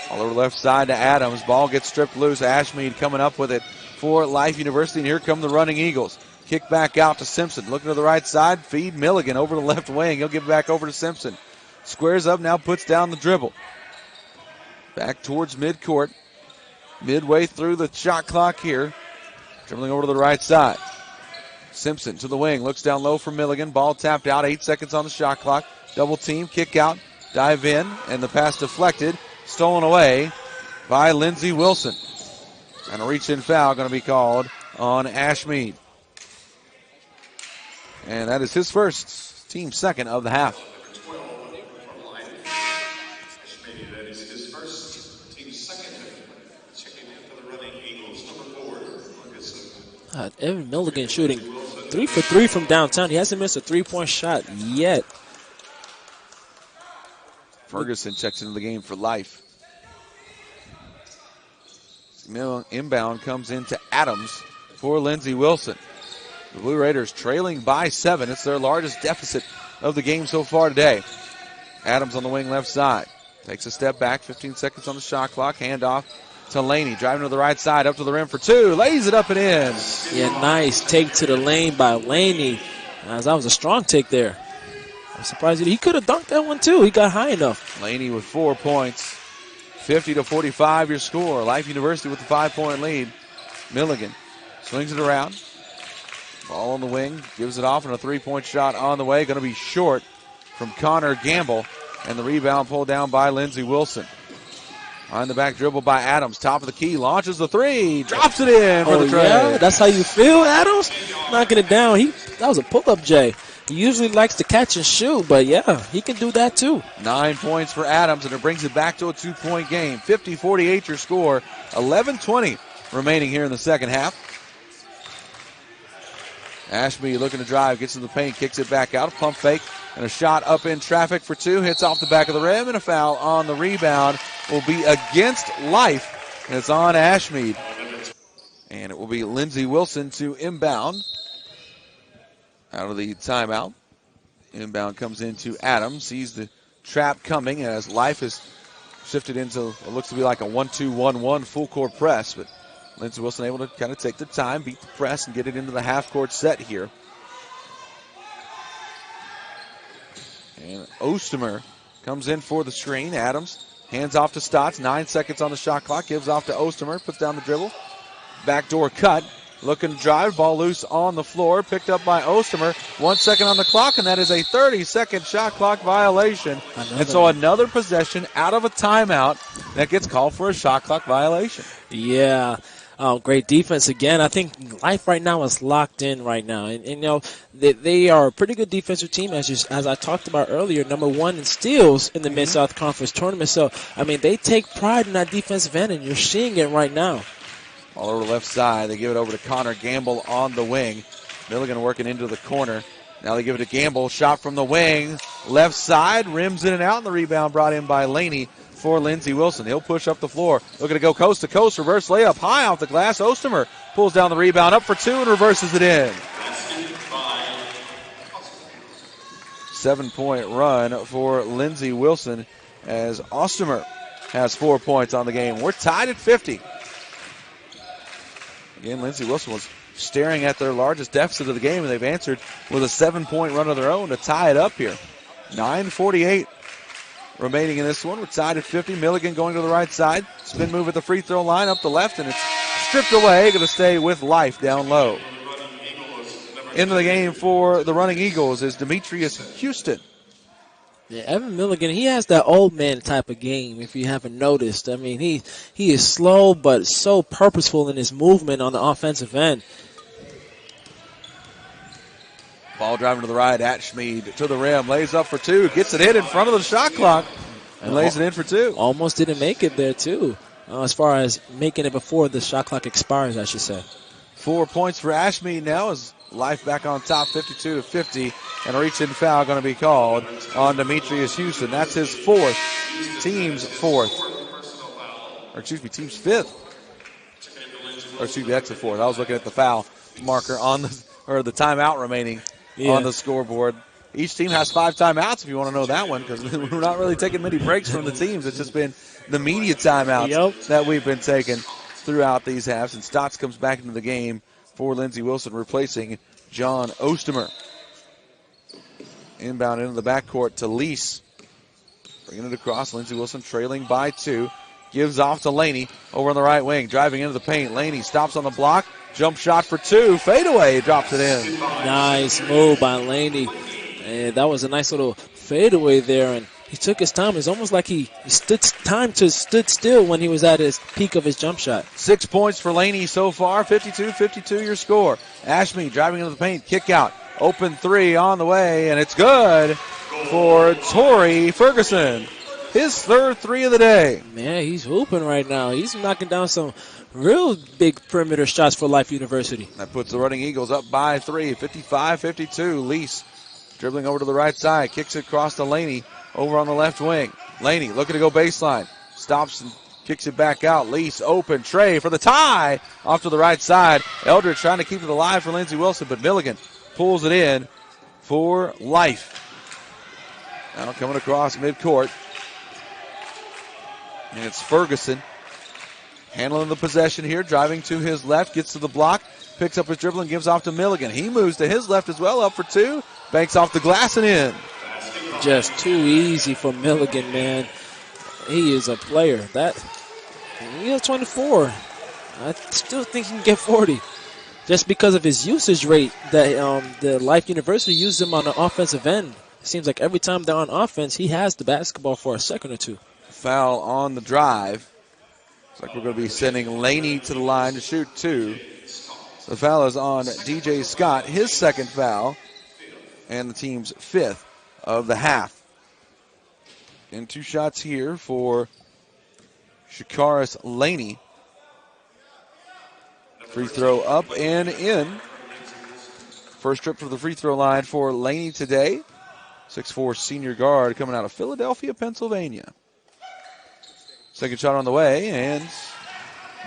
All over the left side to Adams. Ball gets stripped loose. Ashmead coming up with it for Life University, and here come the running Eagles. Kick back out to Simpson. Looking to the right side. Feed Milligan over the left wing. He'll give it back over to Simpson. Squares up, now puts down the dribble. Back towards midcourt. Midway through the shot clock here. Dribbling over to the right side. Simpson to the wing. Looks down low for Milligan. Ball tapped out. 8 seconds on the shot clock. Double team. Kick out. Dive in. And the pass deflected. Stolen away by Lindsey Wilson. And a reach-in foul going to be called on Ashmead. And that is his first, team second of the half. That is his first, team second. Checking in for the running Eagles, number 4. Evan Milligan shooting 3 for 3 from downtown. He hasn't missed a three-point shot yet. Ferguson checks into the game for Life. Inbound comes into Adams for Lindsey Wilson. The Blue Raiders trailing by 7. It's their largest deficit of the game so far today. Adams on the wing left side. Takes a step back, 15 seconds on the shot clock. Handoff to Laney. Driving to the right side, up to the rim for two. Lays it up and in. Yeah, nice take to the lane by Laney. That was a strong take there. I'm surprised he could have dunked that one too. He got high enough. Laney with 4 points. 50-45 your score. Life University with the 5-point lead. Milligan swings it around. Ball on the wing, gives it off, and a three-point shot on the way. Going to be short from Connor Gamble, and the rebound pulled down by Lindsey Wilson. On the back dribble by Adams. Top of the key. Launches the three. Drops it in for the tray. Yeah, that's how you feel, Adams? Knocking it down. That was a pull-up, Jay. He usually likes to catch and shoot, but yeah, he can do that too. 9 points for Adams, and it brings it back to a 2-point game. 50-48 your score. 11:20 remaining here in the second half. Ashby looking to drive, gets in the paint, kicks it back out. Pump fake and a shot up in traffic for two. Hits off the back of the rim, and a foul on the rebound will be against Life. And it's on Ashmead. And it will be Lindsey Wilson to inbound out of the timeout. Inbound comes into Adams. Sees the trap coming as Life is shifted into what looks to be like a 1-2-1-1 full court press. But Lindsey Wilson able to kind of take the time, beat the press, and get it into the half-court set here. And Ostermer comes in for the screen. Adams hands off to Stotts. 9 seconds on the shot clock. Gives off to Ostermer. Puts down the dribble. Backdoor cut. Looking to drive. Ball loose on the floor. Picked up by Ostermer. 1 second on the clock, and that is a 30-second shot clock violation. Another possession out of a timeout that gets called for a shot clock violation. Yeah. Great defense again. I think Life right now is locked in right now. And you know, they are a pretty good defensive team, as I talked about earlier, number 1 in steals in the Mid-South Conference tournament. So, I mean, they take pride in that defensive end, and you're seeing it right now. All over the left side. They give it over to Connor Gamble on the wing. Milligan working into the corner. Now they give it to Gamble. Shot from the wing. Left side. Rims in and out. And the rebound brought in by Laney for Lindsey Wilson. He'll push up the floor. Looking to go coast to coast. Reverse layup high off the glass. Ostermer pulls down the rebound. Up for two and reverses it in. 7-point run for Lindsey Wilson as Ostermer has 4 points on the game. We're tied at 50. Again, Lindsey Wilson was staring at their largest deficit of the game, and they've answered with a 7-point run of their own to tie it up here. 9:48 remaining in this one. We're tied at 50. Milligan going to the right side. Spin move at the free throw line up the left, and it's stripped away. Going to stay with Life down low. Into the game for the Running Eagles is Demetrius Houston. Yeah, Evan Milligan, he has that old man type of game, if you haven't noticed. I mean, he is slow but so purposeful in his movement on the offensive end. Ball driving to the right, Ashmead to the rim, lays up for two, gets it in front of the shot clock, and lays it in for two. Almost didn't make it there, too, as far as making it before the shot clock expires, I should say. 4 points for Ashmead now as Life back on top, 52-50, and a reach-in foul going to be called on Demetrius Houston. That's his fourth, team's fourth. Or excuse me, team's fifth. Or excuse me, that's the fourth. I was looking at the foul marker on the timeout remaining on the scoreboard. Each team has 5 timeouts if you want to know that one, because we're not really taking many breaks from the teams. It's just been the media timeouts that we've been taking throughout these halves. And Stotts comes back into the game for Lindsey Wilson, replacing John Ostermer. Inbound into the backcourt to Lease. Bringing it across. Lindsey Wilson trailing by 2. Gives off to Laney over on the right wing. Driving into the paint. Laney stops on the block. Jump shot for 2. Fadeaway. Drops it in. Nice move by Laney. And that was a nice little fadeaway there. And he took his time. It's almost like he stood still when he was at his peak of his jump shot. 6 points for Laney so far. 52-52 your score. Ashmead driving into the paint. Kick out. Open 3 on the way. And it's good for Torrey Ferguson. His third 3 of the day. Man, he's hooping right now. He's knocking down some real big perimeter shots for Life University. That puts the Running Eagles up by 3. 55-52. Lease dribbling over to the right side. Kicks it across to Laney. Over on the left wing. Laney looking to go baseline. Stops and kicks it back out. Lease open. Trey for the tie. Off to the right side. Eldridge trying to keep it alive for Lindsey Wilson, but Milligan pulls it in for Life. Now coming across midcourt. And it's Ferguson handling the possession here. Driving to his left. Gets to the block. Picks up his dribble and gives off to Milligan. He moves to his left as well. Up for 2. Banks off the glass and in. Just too easy for Milligan, man. He is a player. He has 24. I still think he can get 40. Just because of his usage rate that the Life University used him on the offensive end. It seems like every time they're on offense, he has the basketball for a second or two. Foul on the drive. Looks like we're going to be sending Laney to the line to shoot 2. The foul is on DJ Scott, his second foul, and the team's 5th of the half. And 2 shots here for Shakaris Laney. Free throw up and in. First trip for the free throw line for Laney today. 6'4" senior guard coming out of Philadelphia, Pennsylvania. Second shot on the way and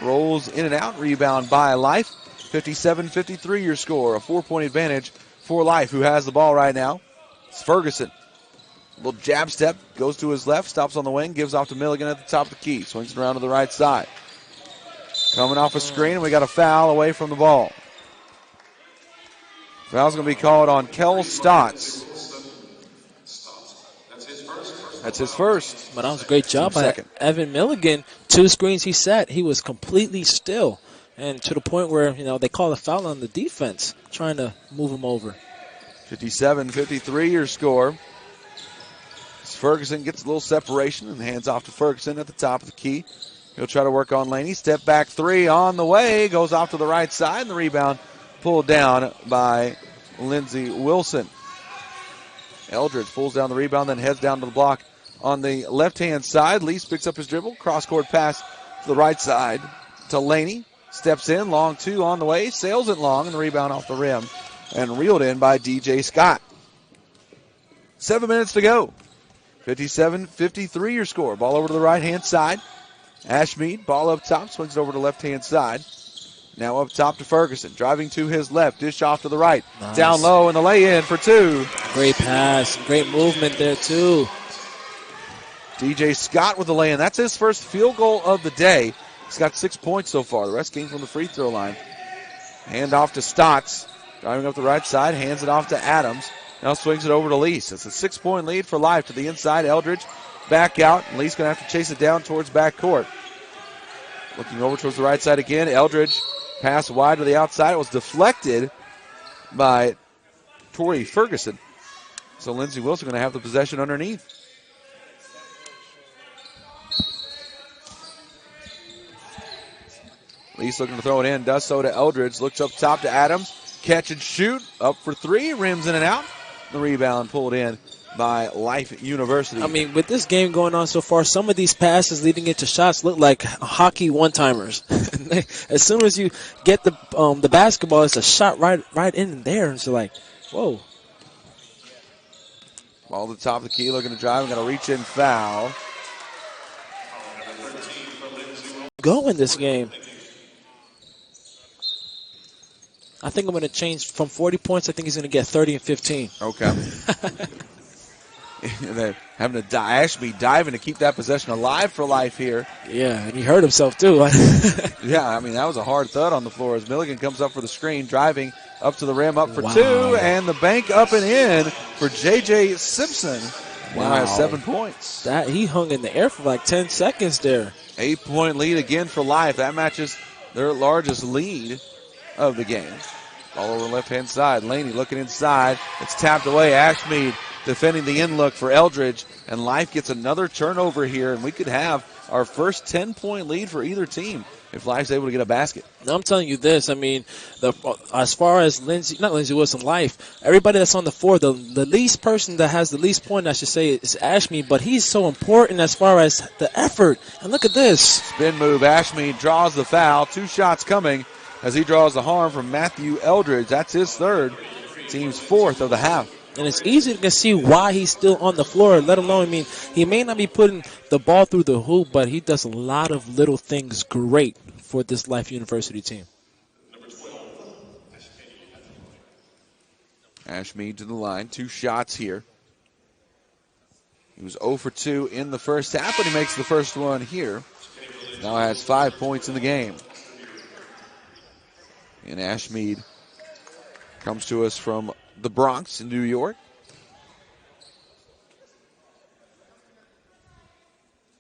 rolls in and out. Rebound by Life. 57-53 your score. A 4-point advantage for Life, who has the ball right now. It's Ferguson. Little jab step. Goes to his left. Stops on the wing. Gives off to Milligan at the top of the key. Swings it around to the right side. Coming off a screen, and we got a foul away from the ball. Foul's going to be called on Kel Stotts. That's his first. But that was a great job by Evan Milligan. 2 screens he set. He was completely still. And to the point where, they call a foul on the defense, trying to move him over. 57-53 your score. Ferguson gets a little separation and hands off to Ferguson at the top of the key. He'll try to work on Laney. Step back 3 on the way. Goes off to the right side, and the rebound pulled down by Lindsey Wilson. Eldridge pulls down the rebound, then heads down to the block on the left-hand side. Lease picks up his dribble. Cross-court pass to the right side to Laney. Steps in, long 2 on the way. Sails it long, and the rebound off the rim. And reeled in by DJ Scott. 7 minutes to go. 57-53 your score. Ball over to the right-hand side. Ashmead, ball up top, swings it over to the left-hand side. Now up top to Ferguson. Driving to his left, dish off to the right. Nice. Down low, and the lay-in for 2. Great pass. Great movement there, too. DJ Scott with the lay-in. That's his first field goal of the day. He's got 6 points so far. The rest came from the free throw line. Hand off to Stotts. Driving up the right side, hands it off to Adams. Now swings it over to Lease. It's a 6-point lead for Life to the inside. Eldridge back out. And Lease going to have to chase it down towards backcourt. Looking over towards the right side again. Eldridge pass wide to the outside. It was deflected by Torrey Ferguson. So Lindsey Wilson going to have the possession underneath. Lease looking to throw it in. Does so to Eldridge. Looks up top to Adams. Catch and shoot. Up for 3. Rims in and out. The rebound pulled in by Life University. I mean, with this game going on so far, some of these passes leading into shots look like hockey one-timers. As soon as you get the basketball, it's a shot right in there. And it's like, whoa. Ball to the top of the key, looking to drive. Going to reach in foul. Go in this game. I think I'm going to change from 40 points. I think he's going to get 30 and 15. Okay. They're having to Ashby diving to keep that possession alive for Life here. Yeah, and he hurt himself too. Yeah, I mean, that was a hard thud on the floor as Milligan comes up for the screen, driving up to the rim, up for 2, and the bank up and in for J.J. Simpson. Wow. Now has 7 points. That he hung in the air for like 10 seconds there. 8-point lead again for Life. That matches their largest lead of the game. All over the left-hand side. Laney looking inside. It's tapped away. Ashmead defending the in-look for Eldridge. And Life gets another turnover here, and we could have our first 10-point lead for either team if Life's able to get a basket. Now, I'm telling you this. I mean, as far as not Lindsey Wilson, Life, everybody that's on the floor, the least person that has the least point, I should say, is Ashmead. But he's so important as far as the effort. And look at this. Spin move. Ashmead draws the foul. 2 shots coming as he draws the harm from Matthew Eldridge. That's his 3rd. Team's 4th of the half. And it's easy to see why he's still on the floor, let alone, I mean, he may not be putting the ball through the hoop, but he does a lot of little things great for this Life University team. Ashmead to the line. 2 shots here. He was 0 for 2 in the first half, but he makes the first one here. Now has 5 points in the game. And Ashmead comes to us from the Bronx in New York.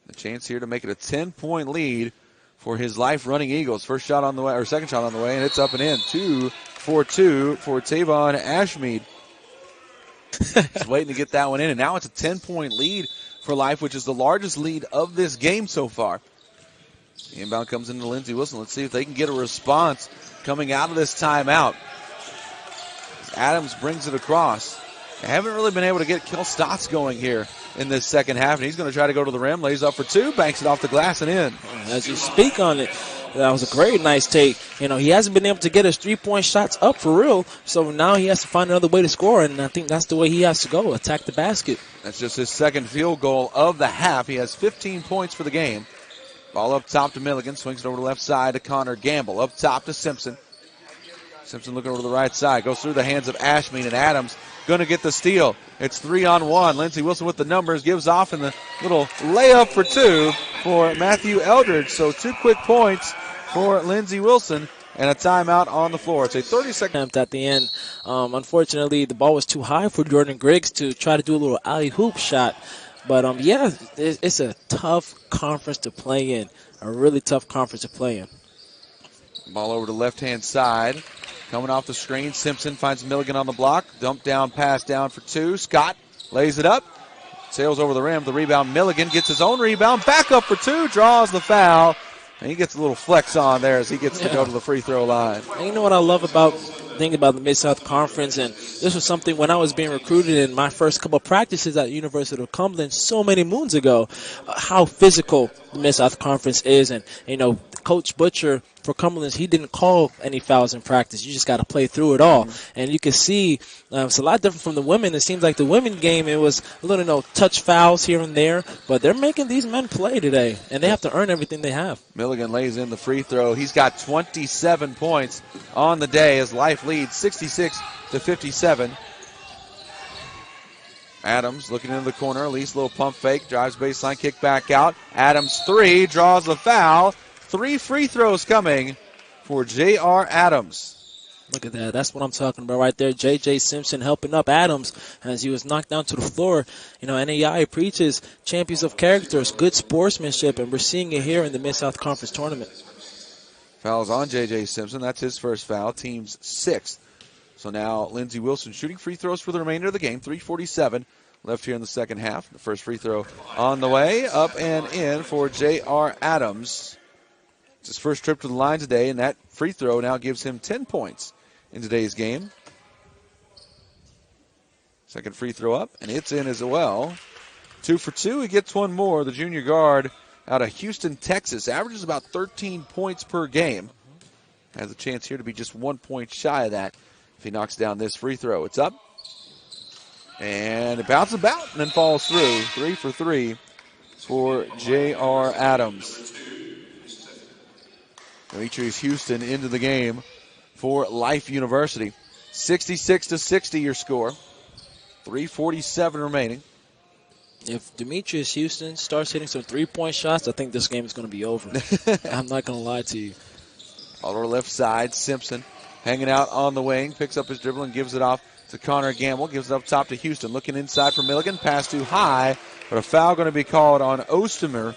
The chance here to make it a 10-point lead for his Life Running Eagles. First shot on the way, or second shot on the way, and it's up and in. 2 for 2 for Tavon Ashmead. Just waiting to get that one in, and now it's a 10-point lead for Life, which is the largest lead of this game so far. The inbound comes into Lindsey Wilson. Let's see if they can get a response coming out of this timeout. Adams brings it across. They haven't really been able to get Kel Stotts going here in this second half, and he's going to try to go to the rim, lays up for two, banks it off the glass and in. As you speak on it, that was a great nice take. You know, he hasn't been able to get his three-point shots up for real, so now he has to find another way to score, and I think that's the way he has to go, attack the basket. That's just his second field goal of the half. He has 15 points for the game. Ball up top to Milligan, swings it over to the left side to Connor Gamble. Up top to Simpson. Simpson looking over to the right side, goes through the hands of Ashmead, and Adams going to get the steal. It's 3-on-1. Lindsey Wilson with the numbers, gives off in the little layup for two for Matthew Eldridge. So 2 quick points for Lindsey Wilson and a timeout on the floor. It's a 30-second attempt at the end. Unfortunately, the ball was too high for Jordan Griggs to try to do a little alley-hoop shot. But, yeah, it's a tough conference to play in, a really tough conference to play in. Ball over to left-hand side. Coming off the screen, Simpson finds Milligan on the block. Dump down, pass down for two. Scott lays it up. Sails over the rim. The rebound, Milligan gets his own rebound. Back up for two. Draws the foul. And he gets a little flex on there as he gets to go to the free throw line. And you know what I love about thinking about the Mid-South Conference, and this was something when I was being recruited in my first couple of practices at the University of Cumberland so many moons ago, how physical the Mid-South Conference is. And, you know, Coach Butcher for Cumberland, he didn't call any fouls in practice. You just got to play through it all. And you can see it's a lot different from the women. It seems like the women game, it was a little, touch fouls here and there, but they're making these men play today, and they have to earn everything they have. Milligan lays in the free throw. He's got 27 points on the day as Life leads 66-57. Adams looking into the corner. Elise, little pump fake, drives baseline, kick back out. Adams three, draws the foul. 3 free throws coming for J.R. Adams. Look at that. That's what I'm talking about right there. J.J. Simpson helping up Adams as he was knocked down to the floor. You know, NAI preaches champions of characters, good sportsmanship, and we're seeing it here in the Mid-South Conference Tournament. Fouls on J.J. Simpson. That's his first foul, team's 6th. So now Lindsey Wilson shooting free throws for the remainder of the game. 3:47 left here in the second half. The first free throw on the way, up and in for J.R. Adams. It's his first trip to the line today, and that free throw now gives him 10 points in today's game. Second free throw up, and it's in as well. 2 for 2. He gets one more. The junior guard out of Houston, Texas, averages about 13 points per game. Has a chance here to be just 1 point shy of that if he knocks down this free throw. It's up, and it bounces about and then falls through. 3 for 3 for J.R. Adams. Demetrius Houston into the game for Life University. 66-60 your score. 3:47 remaining. If Demetrius Houston starts hitting some three-point shots, I think this game is going to be over. I'm not going to lie to you. All over left side, Simpson hanging out on the wing, picks up his dribble and gives it off to Connor Gamble. Gives it up top to Houston. Looking inside for Milligan. Pass too high, but a foul going to be called on Ostermer.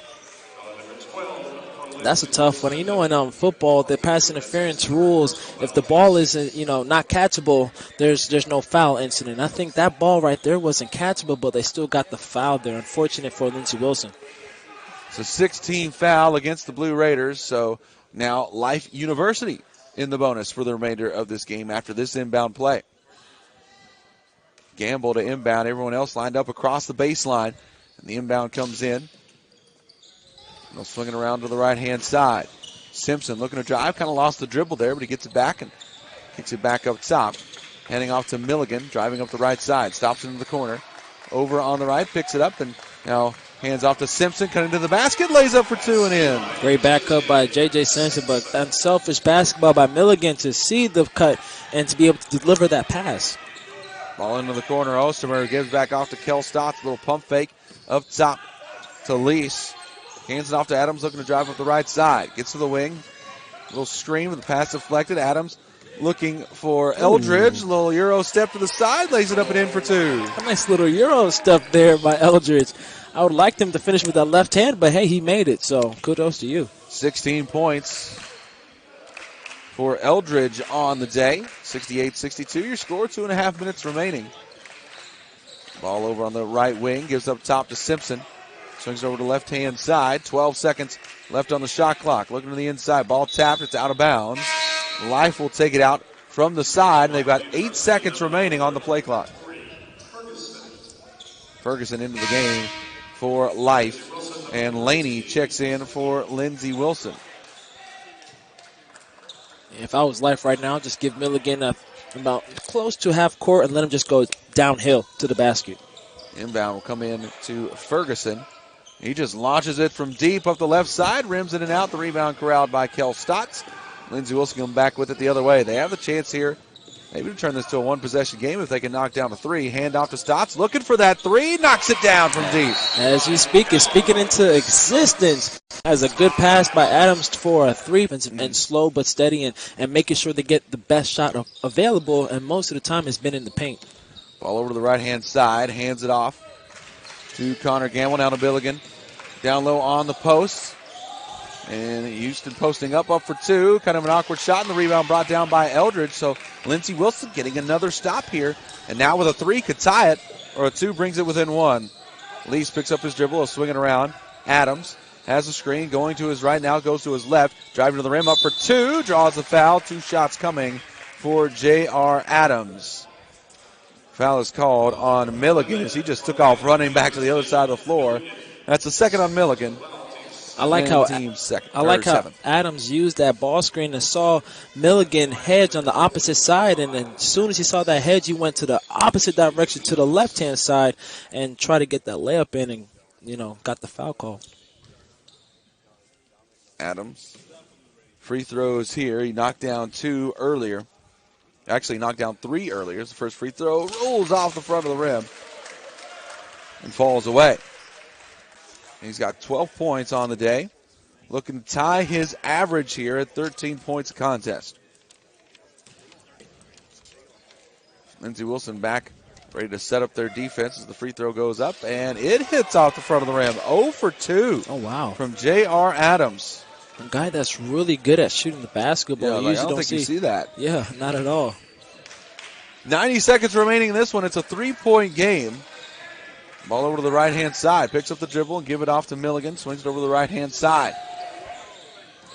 That's a tough one. You know, in football, the pass interference rules, if the ball isn't, not catchable, there's no foul incident. I think that ball right there wasn't catchable, but they still got the foul there. Unfortunate for Lindsey Wilson. It's a 16 foul against the Blue Raiders, so now Life University in the bonus for the remainder of this game after this inbound play. Gamble to inbound. Everyone else lined up across the baseline, and the inbound comes in. Swinging around to the right-hand side. Simpson looking to drive. Kind of lost the dribble there, but he gets it back and kicks it back up top. Handing off to Milligan, driving up the right side. Stops into the corner. Over on the right, picks it up, and now hands off to Simpson. Cutting to the basket, lays up for two and in. Great backup by J.J. Simpson, but unselfish basketball by Milligan to see the cut and to be able to deliver that pass. Ball into the corner. Ostermer gives back off to Kel Stotts. Little pump fake up top to Lease. Hands it off to Adams, looking to drive up the right side. Gets to the wing. Little screen with the pass deflected. Adams looking for Eldridge. A little Euro step to the side. Lays it up and in for two. A nice little Euro step there by Eldridge. I would like him to finish with that left hand, but hey, he made it, so kudos to you. 16 points for Eldridge on the day. 68-62. Your score, 2.5 minutes remaining. Ball over on the right wing. Gives up top to Simpson. Swings it over to the left-hand side. 12 seconds left on the shot clock. Looking to the inside. Ball tapped. It's out of bounds. Life will take it out from the side. And they've got 8 seconds remaining on the play clock. Ferguson into the game for Life. And Laney checks in for Lindsey Wilson. If I was Life right now, just give Milligan about close to half court and let him just go downhill to the basket. Inbound will come in to Ferguson. He just launches it from deep up the left side, rims it and out. The rebound corralled by Kel Stotts. Lindsey Wilson coming back with it the other way. They have the chance here maybe to turn this to a one-possession game if they can knock down a three. Hand off to Stotts, looking for that three, knocks it down from deep. As we speak, is speaking into existence. As a good pass by Adams for a three, and slow but steady, and making sure they get the best shot available, and most of the time it's been in the paint. Ball over to the right-hand side, hands it off to Connor Gamble, down to Milligan. Down low on the post. And Houston posting up for two. Kind of an awkward shot, and the rebound brought down by Eldridge. So Lindsey Wilson getting another stop here. And now with a three could tie it, or a two brings it within one. Lease picks up his dribble, is swinging around. Adams has a screen, going to his right now, goes to his left. Driving to the rim, up for two, draws the foul. 2 shots coming for J.R. Adams. Foul is called on Milligan as he just took off running back to the other side of the floor. That's the second on Milligan. I like how Adams used that ball screen and saw Milligan hedge on the opposite side, and then as soon as he saw that hedge, he went to the opposite direction to the left-hand side and tried to get that layup in and, got the foul call. Adams, free throws here. He knocked down 2 earlier. Actually knocked down 3 earlier. The first free throw rolls off the front of the rim and falls away. He's got 12 points on the day. Looking to tie his average here at 13 points a contest. Lindsey Wilson back, ready to set up their defense as the free throw goes up, and it hits off the front of the rim. 0 for 2. Oh, wow. From J.R. Adams. A guy that's really good at shooting the basketball. Yeah, I don't think you see that. Yeah, not at all. 90 seconds remaining in this one. It's a 3-point game. Ball over to the right-hand side. Picks up the dribble and give it off to Milligan. Swings it over to the right-hand side.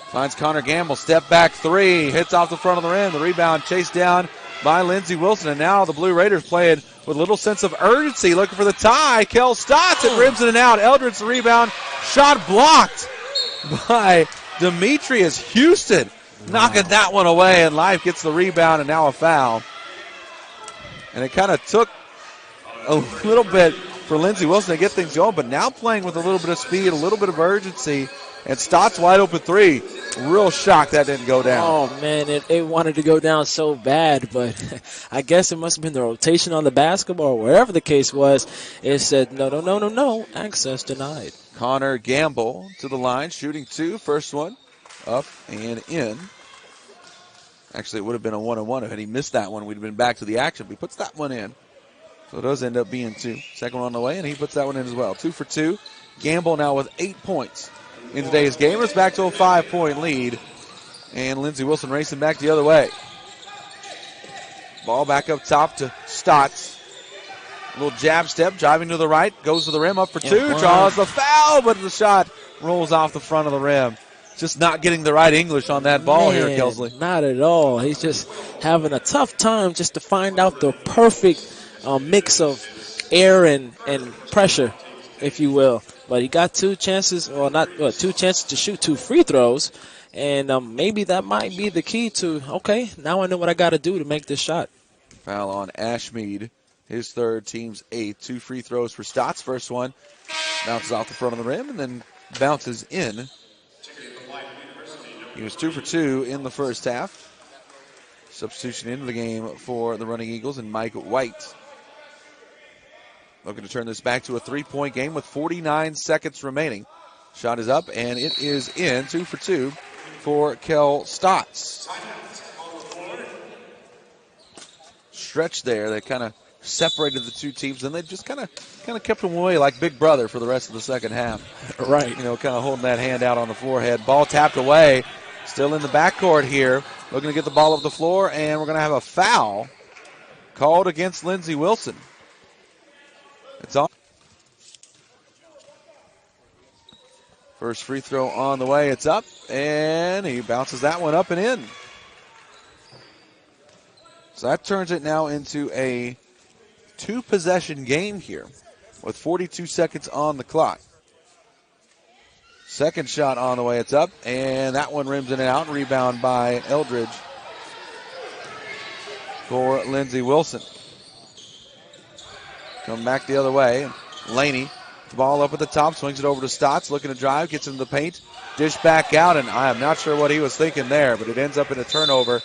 Finds Connor Gamble. Step back three. Hits off the front of the rim. The rebound chased down by Lindsey Wilson. And now the Blue Raiders playing with a little sense of urgency. Looking for the tie. Kel Stotts. It rims it and out. Eldridge the rebound. Shot blocked by Demetrius Houston. Knocking that one away. And Life gets the rebound and now a foul. And it kind of took a little bit for Lindsey Wilson to get things going, but now playing with a little bit of speed, a little bit of urgency, and Stotts wide open three. Real shock that didn't go down. Oh, man, it wanted to go down so bad, but I guess it must have been the rotation on the basketball or wherever the case was. It said, no, access denied. Connor Gamble to the line, shooting 2. First one up and in. Actually, it would have been a 1-on-1 if he missed that one. We'd have been back to the action, but he puts that one in. So it does end up being 2. Second one on the way, and he puts that one in as well. 2 for 2. Gamble now with 8 points in today's game. It's back to a 5-point lead. And Lindsey Wilson racing back the other way. Ball back up top to Stotts. Little jab step, driving to the right. Goes to the rim, up for 2. Draws the foul, but the shot rolls off the front of the rim. Just not getting the right English on that ball here, Kelsley. Not at all. He's just having a tough time just to find out the perfect mix of air and pressure, if you will. But he got 2 chances, two chances to shoot 2 free throws, and maybe that might be the key to, okay, now I know what I got to do to make this shot. Foul on Ashmead, his third, team's 8th. 2 free throws for Stotts. First one bounces off the front of the rim and then bounces in. He was 2 for 2 in the first half. Substitution into the game for the Running Eagles and Mike White. Looking to turn this back to a 3-point game with 49 seconds remaining. Shot is up, and it is in. 2 for 2 for Kel Stotts. Stretch there. They kind of separated the two teams, and they just kind of kept them away like Big Brother for the rest of the second half. Right. Kind of holding that hand out on the forehead. Ball tapped away. Still in the backcourt here. Looking to get the ball up the floor, and we're going to have a foul called against Lindsey Wilson. It's on. First free throw on the way. It's up, and he bounces that one up and in. So that turns it now into a 2-possession game here with 42 seconds on the clock. Second shot on the way. It's up, and that one rims in and out. Rebound by Eldridge for Lindsey Wilson. Come back the other way. Laney, the ball up at the top, swings it over to Stotts, looking to drive, gets into the paint, dish back out, and I am not sure what he was thinking there, but it ends up in a turnover,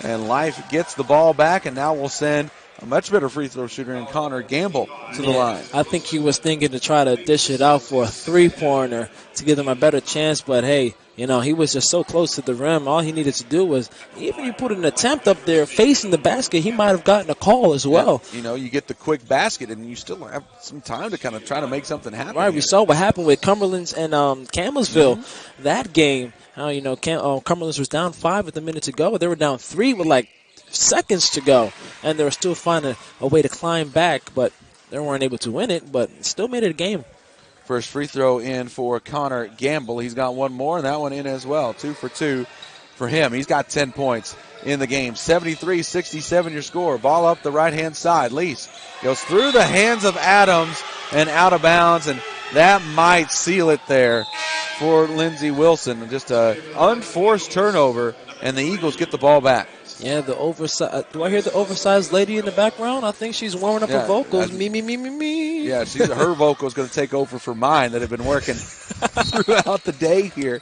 and Life gets the ball back, and now we'll send a much better free throw shooter in Connor Gamble to the line. I think he was thinking to try to dish it out for a three-pointer to give them a better chance, but hey, you know, he was just so close to the rim. All he needed to do was, even if you put an attempt up there facing the basket, he might have gotten a call as well. Yeah, you know, you get the quick basket, and you still have some time to kind of try to make something happen. Right, here. we saw what happened with Cumberland's and Campbellsville. That game, you know, Cumberland's was down 5 with a minute to go. They were down 3 with like seconds to go, and they were still finding a way to climb back, but they weren't able to win it, but still made it a game. First free throw in for Connor Gamble. He's got one more, and that one in as well. 2 for 2 for him. He's got 10 points in the game. 73-67 your score. Ball up the right-hand side. Lease goes through the hands of Adams and out of bounds, and that might seal it there for Lindsey Wilson. Just an unforced turnover, and the Eagles get the ball back. Yeah, the oversized. Do I hear the oversized lady in the background? I think she's warming up her vocals. Me. Yeah, her vocal is going to take over for mine that have been working throughout the day here.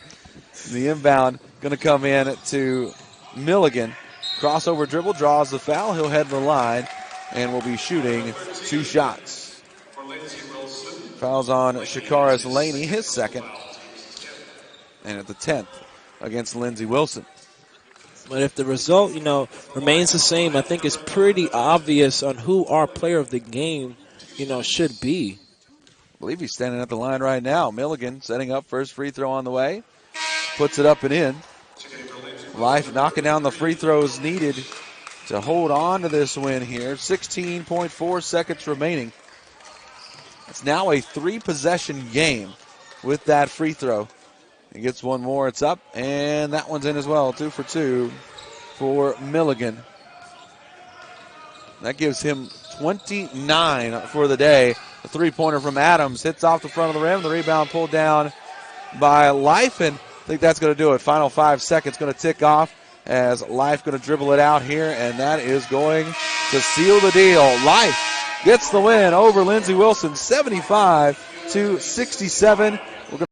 The inbound going to come in to Milligan. Crossover dribble, draws the foul. He'll head to the line and will be shooting 2 shots. Fouls on Shakaris Laney, his second. And at the 10th against Lindsey Wilson. But if the result, you know, remains the same, I think it's pretty obvious on who our player of the game, you know, should be. I believe he's standing at the line right now. Milligan setting up, first free throw on the way. Puts it up and in. Life knocking down the free throws needed to hold on to this win here. 16.4 seconds remaining. It's now a 3-possession game with that free throw. He gets one more, it's up, and that one's in as well. 2 for 2 for Milligan. That gives him 29 for the day. A 3-pointer from Adams hits off the front of the rim. The rebound pulled down by Life, and I think that's going to do it. Final 5 seconds going to tick off as Life going to dribble it out here, and that is going to seal the deal. Life gets the win over Lindsey Wilson, 75-67.